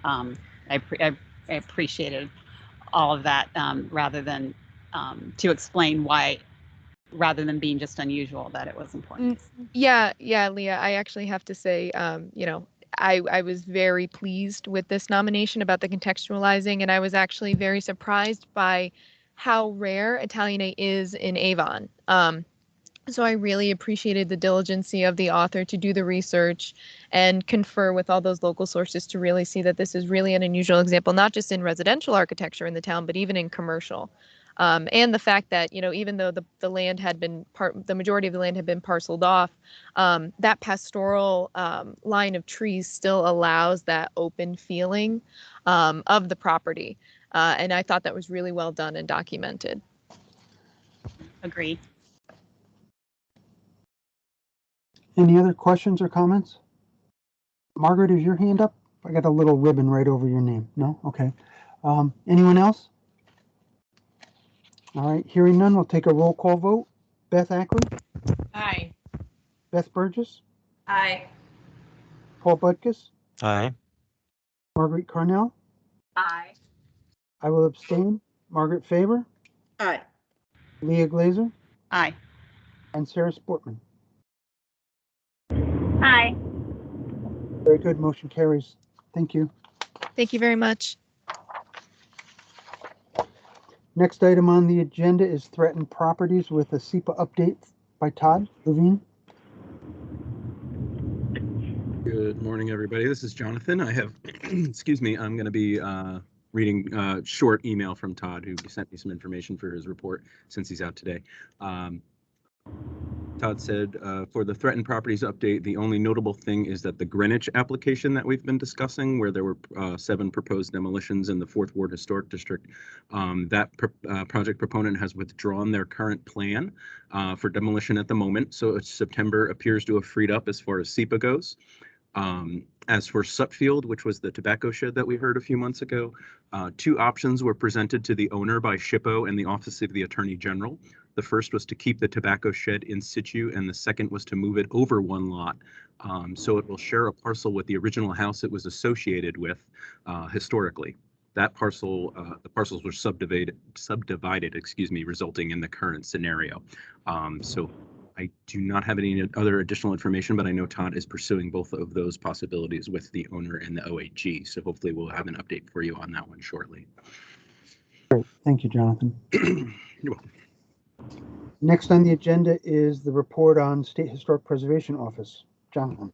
I appreciated all of that rather than to explain why, rather than being just unusual, that it was important. Yeah, Leah, I actually have to say, I was very pleased with this nomination about the contextualizing, and I was actually very surprised by how rare Italianate is in Avon. So I really appreciated the diligency of the author to do the research and confer with all those local sources to really see that this is really an unusual example, not just in residential architecture in the town, but even in commercial. And the fact that, even though the land had been the majority of the land had been parceled off, that pastoral line of trees still allows that open feeling of the property. And I thought that was really well done and documented. Agreed. Any other questions or comments? Margaret, is your hand up? I got a little ribbon right over your name. No? Okay. Anyone else? All right, hearing none, we'll take a roll call vote. Beth Ackley, Aye. Beth Burgess, Aye. Paul Butkus, Aye. Margaret Carnell. Aye. I will abstain. Margaret Faber, Aye. Leah Glazer, Aye. and Sarah Sportman. Aye. Very good, motion carries. Thank you. Thank you very much. Next item on the agenda is threatened properties with a SEPA update by Todd Levine. Good morning, everybody. This is Jonathan. I have, excuse me, I'm going to be reading a short email from Todd, who sent me some information for his report since he's out today. Todd said, for the threatened properties update, the only notable thing is that the Greenwich application that we've been discussing, where there were 7 proposed demolitions in the 4th Ward Historic District, that project proponent has withdrawn their current plan for demolition at the moment. So September appears to have freed up as far as SEPA goes. As for Sutfield, which was the tobacco shed that we heard a few months ago, 2 options were presented to the owner by SHPO and the Office of the Attorney General. The first was to keep the tobacco shed in situ, and the second was to move it over 1 lot. So it will share a parcel with the original house it was associated with historically. That parcel, the parcels were subdivided, excuse me, resulting in the current scenario. So I do not have any other additional information, but I know Todd is pursuing both of those possibilities with the owner and the OAG. So hopefully we'll have an update for you on that one shortly. Great, thank you, Jonathan. You're welcome. Next on the agenda is the report on State Historic Preservation Office. Jonathan.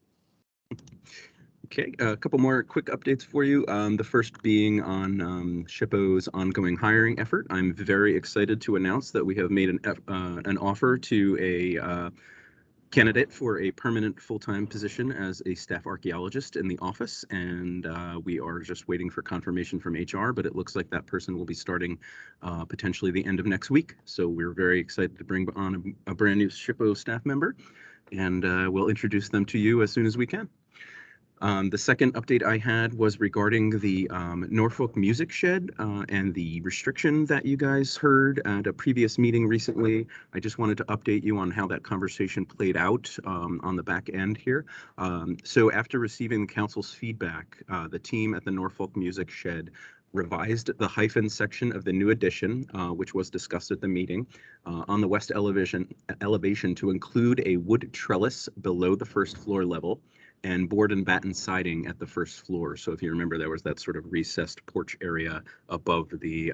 Okay, a couple more quick updates for you. The first being on SHPO's ongoing hiring effort. I'm very excited to announce that we have made an offer to a candidate for a permanent full-time position as a staff archaeologist in the office, and we are just waiting for confirmation from HR, but it looks like that person will be starting potentially the end of next week. So we're very excited to bring on a brand new SHPO staff member, and we'll introduce them to you as soon as we can. The second update I had was regarding the Norfolk Music Shed and the restriction that you guys heard at a previous meeting recently. I just wanted to update you on how that conversation played out on the back end here. So after receiving the council's feedback, the team at the Norfolk Music Shed revised the hyphen section of the new addition, which was discussed at the meeting, on the west elevation to include a wood trellis below the first floor level and board and batten siding at the first floor. So if you remember, there was that sort of recessed porch area above the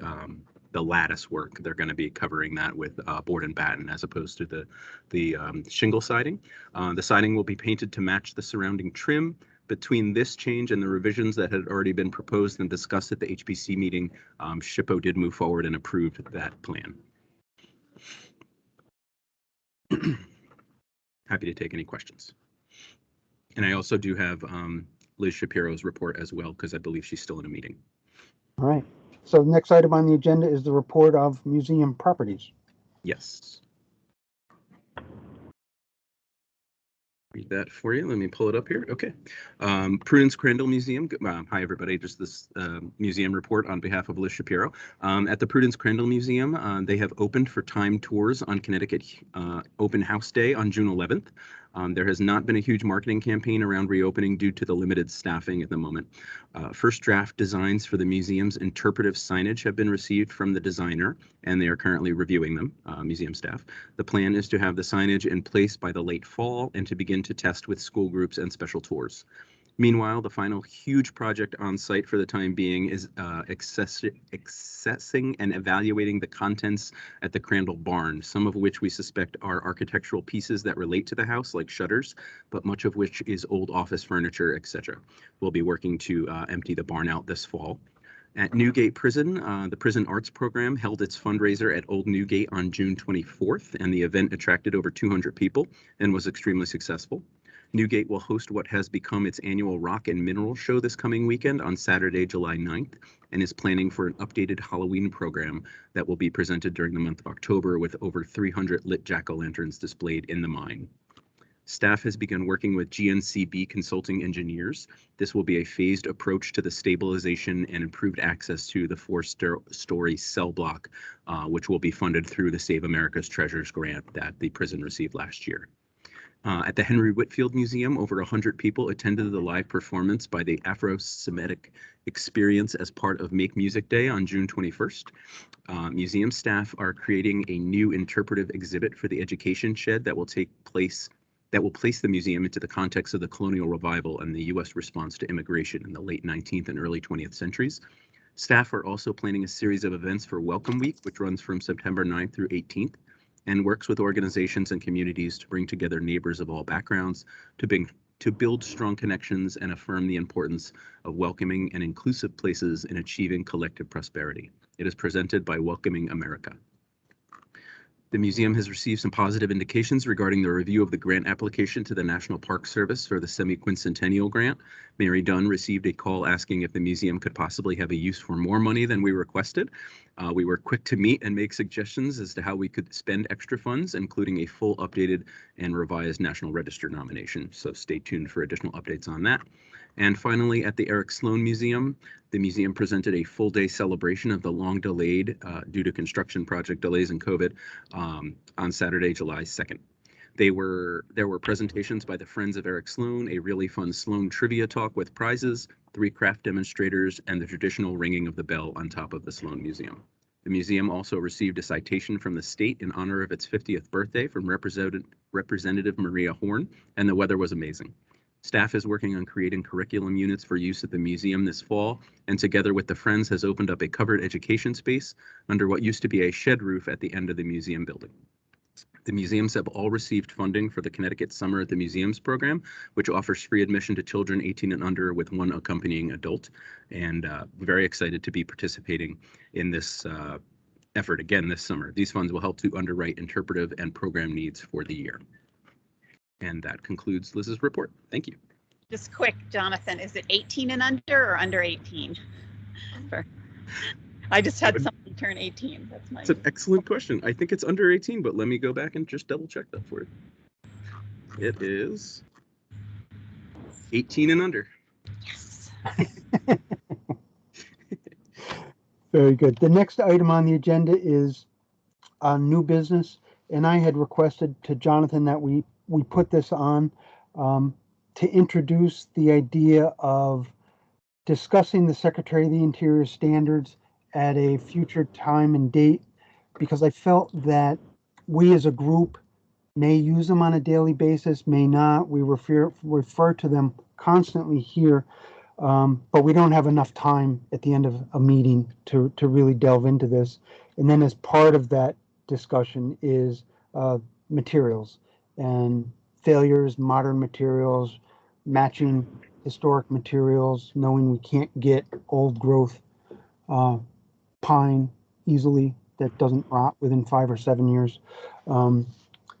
lattice work. They're going to be covering that with board and batten as opposed to the shingle siding. The siding will be painted to match the surrounding trim. Between this change and the revisions that had already been proposed and discussed at the HPC meeting, SHPO did move forward and approved that plan. Happy to take any questions. And I also do have Liz Shapiro's report as well, because I believe she's still in a meeting. All right. So next item on the agenda is the report of museum properties. Yes. Read that for you. Let me pull it up here. Okay. Prudence Crandall Museum. Hi, everybody. Just this museum report on behalf of Liz Shapiro. At the Prudence Crandall Museum, they have opened for timed tours on Connecticut Open House Day on June 11th. There has not been a huge marketing campaign around reopening due to the limited staffing at the moment. First draft designs for the museum's interpretive signage have been received from the designer, and they are currently reviewing them, museum staff. The plan is to have the signage in place by the late fall and to begin to test with school groups and special tours. Meanwhile, the final huge project on site for the time being is accessing and evaluating the contents at the Crandall Barn, some of which we suspect are architectural pieces that relate to the house, like shutters, but much of which is old office furniture, etc. We'll be working to empty the barn out this fall. At Newgate Prison, the Prison Arts Program held its fundraiser at Old Newgate on June 24th, and the event attracted over 200 people and was extremely successful. Newgate will host what has become its annual Rock and Mineral Show this coming weekend on Saturday, July 9th, and is planning for an updated Halloween program that will be presented during the month of October with over 300 lit jack-o'-lanterns displayed in the mine. Staff has begun working with GNCB Consulting Engineers. This will be a phased approach to the stabilization and improved access to the four-story cell block, which will be funded through the Save America's Treasures grant that the prison received last year. At the Henry Whitfield Museum, over 100 people attended the live performance by the Afro-Semitic Experience as part of Make Music Day on June 21st. Museum staff are creating a new interpretive exhibit for the education shed that will place the museum into the context of the colonial revival and the U.S. response to immigration in the late 19th and early 20th centuries. Staff are also planning a series of events for Welcome Week, which runs from September 9th through 18th, and works with organizations and communities to bring together neighbors of all backgrounds to build strong connections and affirm the importance of welcoming and inclusive places in achieving collective prosperity. It is presented by Welcoming America. The museum has received some positive indications regarding the review of the grant application to the National Park Service for the semi-quincentennial grant. Mary Dunn received a call asking if the museum could possibly have a use for more money than we requested. We were quick to meet and make suggestions as to how we could spend extra funds, including a full updated and revised National Register nomination. So stay tuned for additional updates on that. And finally, at the Eric Sloan Museum, the museum presented a full-day celebration of the long-delayed, due to construction project delays and COVID, on Saturday, July 2nd. There were presentations by the Friends of Eric Sloan, a really fun Sloan trivia talk with prizes, 3 craft demonstrators, and the traditional ringing of the bell on top of the Sloan Museum. The museum also received a citation from the state in honor of its 50th birthday from Representative Maria Horn, and the weather was amazing. Staff is working on creating curriculum units for use at the museum this fall, and together with the Friends has opened up a covered education space under what used to be a shed roof at the end of the museum building. The museums have all received funding for the Connecticut Summer at the Museums program, which offers free admission to children 18 and under with 1 accompanying adult, and very excited to be participating in this effort again this summer. These funds will help to underwrite interpretive and program needs for the year. And that concludes Liz's report. Thank you. Just quick, Jonathan, is it 18 and under or under 18? I just had someone turn 18. That's an excellent question. I think it's under 18, but let me go back and just double check that for you. It is 18 and under. Yes. Very good. The next item on the agenda is new business, and I had requested to Jonathan that we put this on to introduce the idea of discussing the Secretary of the Interior standards at a future time and date, because I felt that we as a group may use them on a daily basis, may not. We refer to them constantly here, but we don't have enough time at the end of a meeting to really delve into this. And then as part of that discussion is materials and failures, modern materials, matching historic materials, knowing we can't get old growth pine easily that doesn't rot within 5 or 7 years.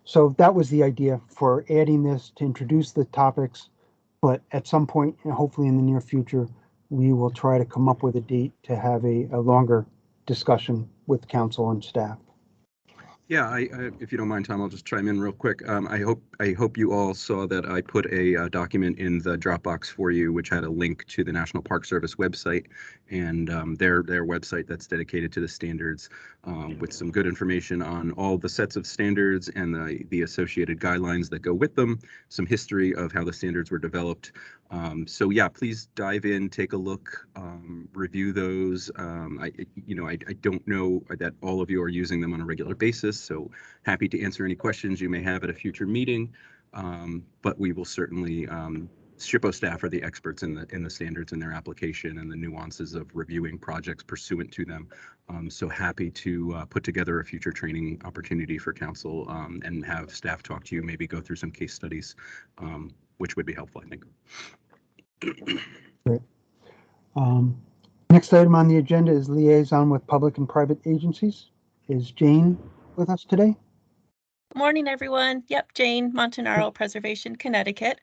So that was the idea for adding this to introduce the topics, but at some point, and hopefully in the near future, we will try to come up with a date to have a longer discussion with council and staff. Yeah, I if you don't mind, Tom, I'll just chime in real quick. I hope you all saw that I put a document in the Dropbox for you, which had a link to the National Park Service website and their website that's dedicated to the standards, with some good information on all the sets of standards and the associated guidelines that go with them, some history of how the standards were developed. So yeah, please dive in, take a look, review those. I don't know that all of you are using them on a regular basis, so happy to answer any questions you may have at a future meeting. But we will certainly, SHPO staff are the experts in the standards and their application and the nuances of reviewing projects pursuant to them. So happy to put together a future training opportunity for council and have staff talk to you, maybe go through some case studies, which would be helpful, I think. Great. Next item on the agenda is liaison with public and private agencies. Is Jane with us today? Morning, everyone. Yep, Jane Montanaro, Preservation, Connecticut.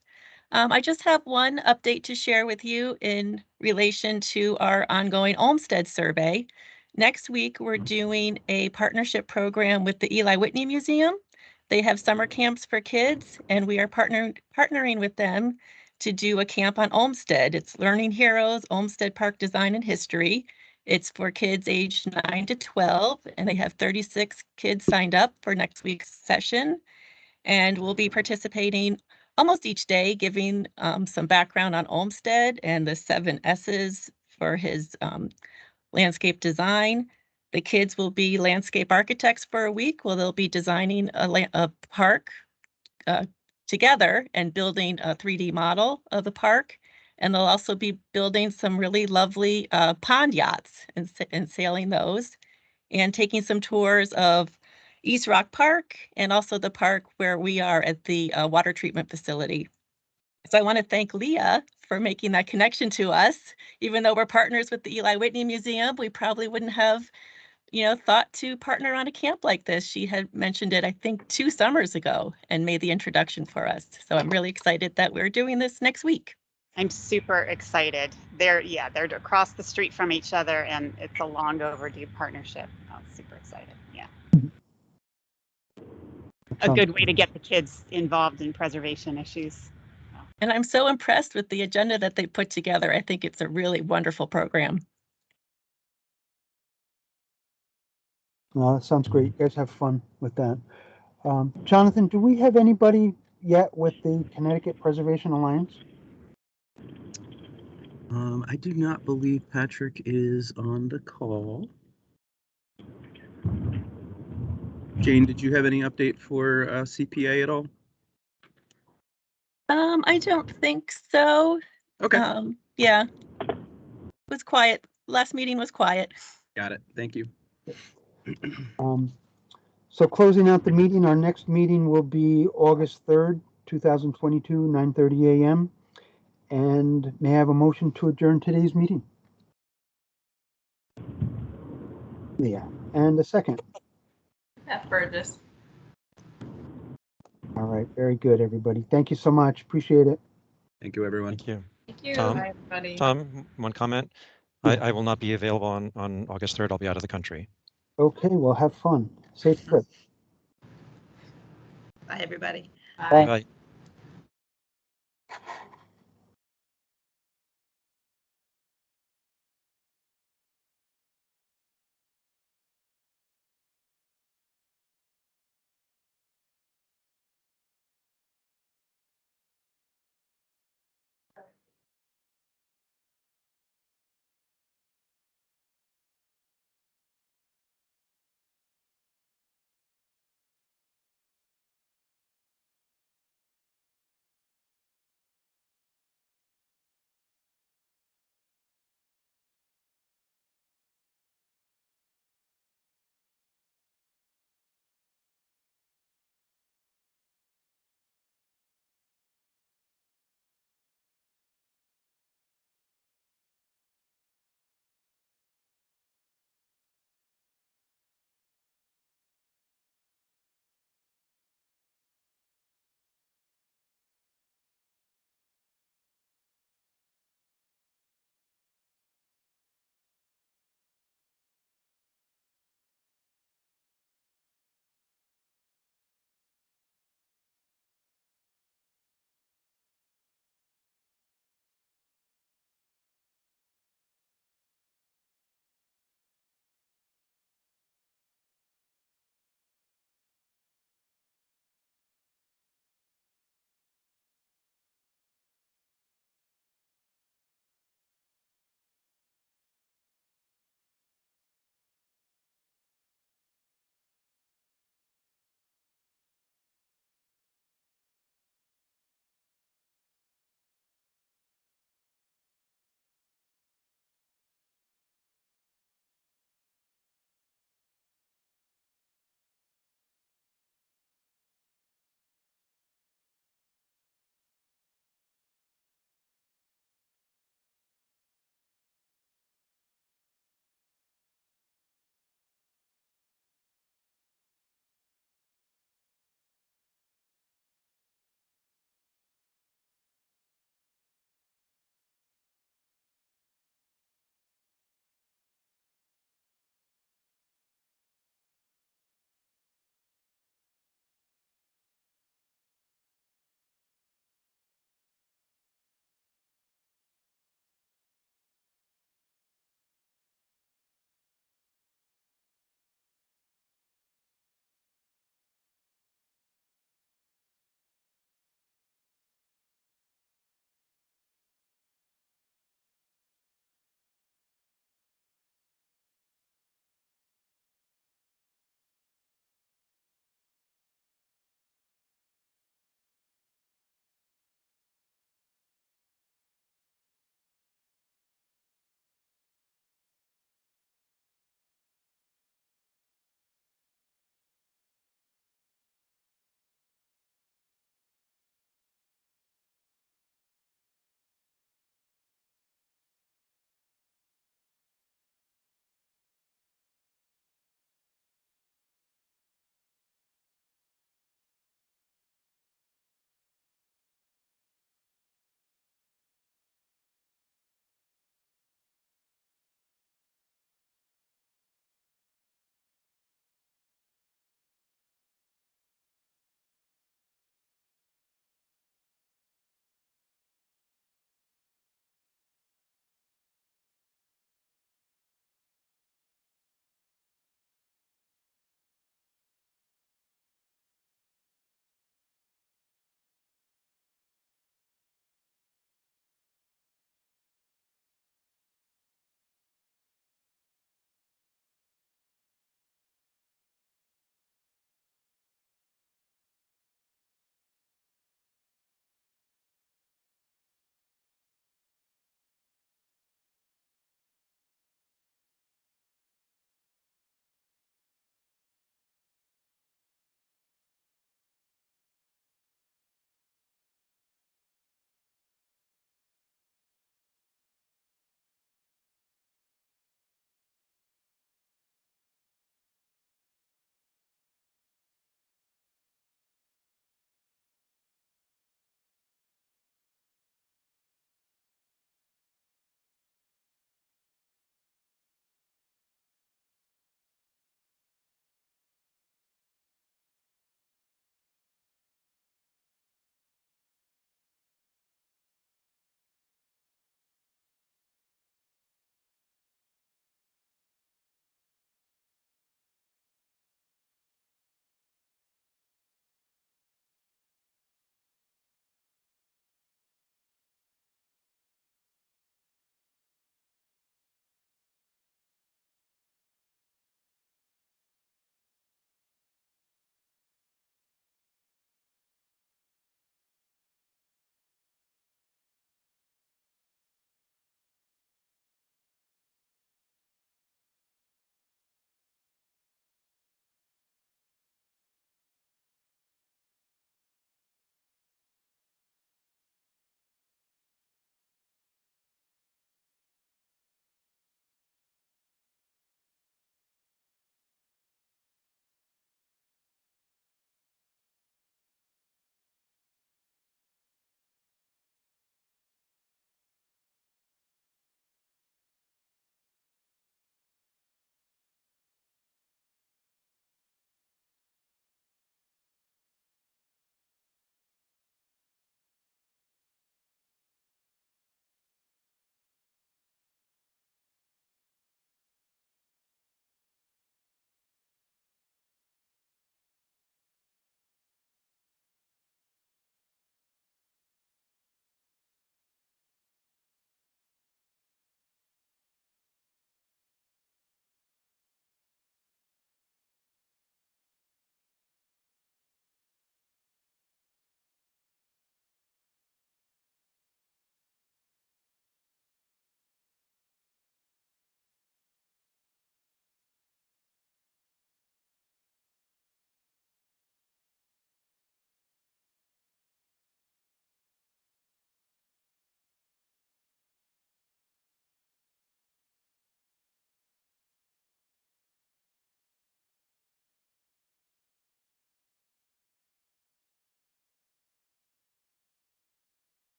I just have one update to share with you in relation to our ongoing Olmsted survey. Next week, we're doing a partnership program with the Eli Whitney Museum. They have summer camps for kids, and we are partnering with them to do a camp on Olmsted. It's Learning Heroes, Olmsted Park Design and History. It's for kids aged 9 to 12, and they have 36 kids signed up for next week's session. And we'll be participating almost each day, giving some background on Olmsted and the 7 S's for his landscape design. The kids will be landscape architects for a week, where they'll be designing a park together and building a 3D model of the park. And they'll also be building some really lovely pond yachts and sailing those, and taking some tours of East Rock Park and also the park where we are at the water treatment facility. So I want to thank Leah for making that connection to us. Even though we're partners with the Eli Whitney Museum, we probably wouldn't have, thought to partner on a camp like this. She had mentioned it, I think, 2 summers ago and made the introduction for us. So I'm really excited that we're doing this next week. I'm super excited. They're across the street from each other, and it's a long overdue partnership. I'm super excited. Yeah. A good way to get the kids involved in preservation issues. And I'm so impressed with the agenda that they put together. I think it's a really wonderful program. Well, that sounds great. You guys have fun with that. Jonathan, do we have anybody yet with the Connecticut Preservation Alliance? I do not believe Patrick is on the call. Jane, did you have any update for CPA at all? I don't think so. Okay. Yeah, it was quiet. Last meeting was quiet. Got it. Thank you. So closing out the meeting, our next meeting will be August 3rd, 2022, 9:30 a.m. And may I have a motion to adjourn today's meeting? Yeah, and a second. Beth Burgess. All right, very good, everybody. Thank you so much. Appreciate it. Thank you, everyone. Thank you. Thank you. Tom? Bye, everybody. Tom, one comment. I will not be available on August 3rd. I'll be out of the country. Okay, well, have fun. Safe trip. Bye, everybody. Bye. Bye.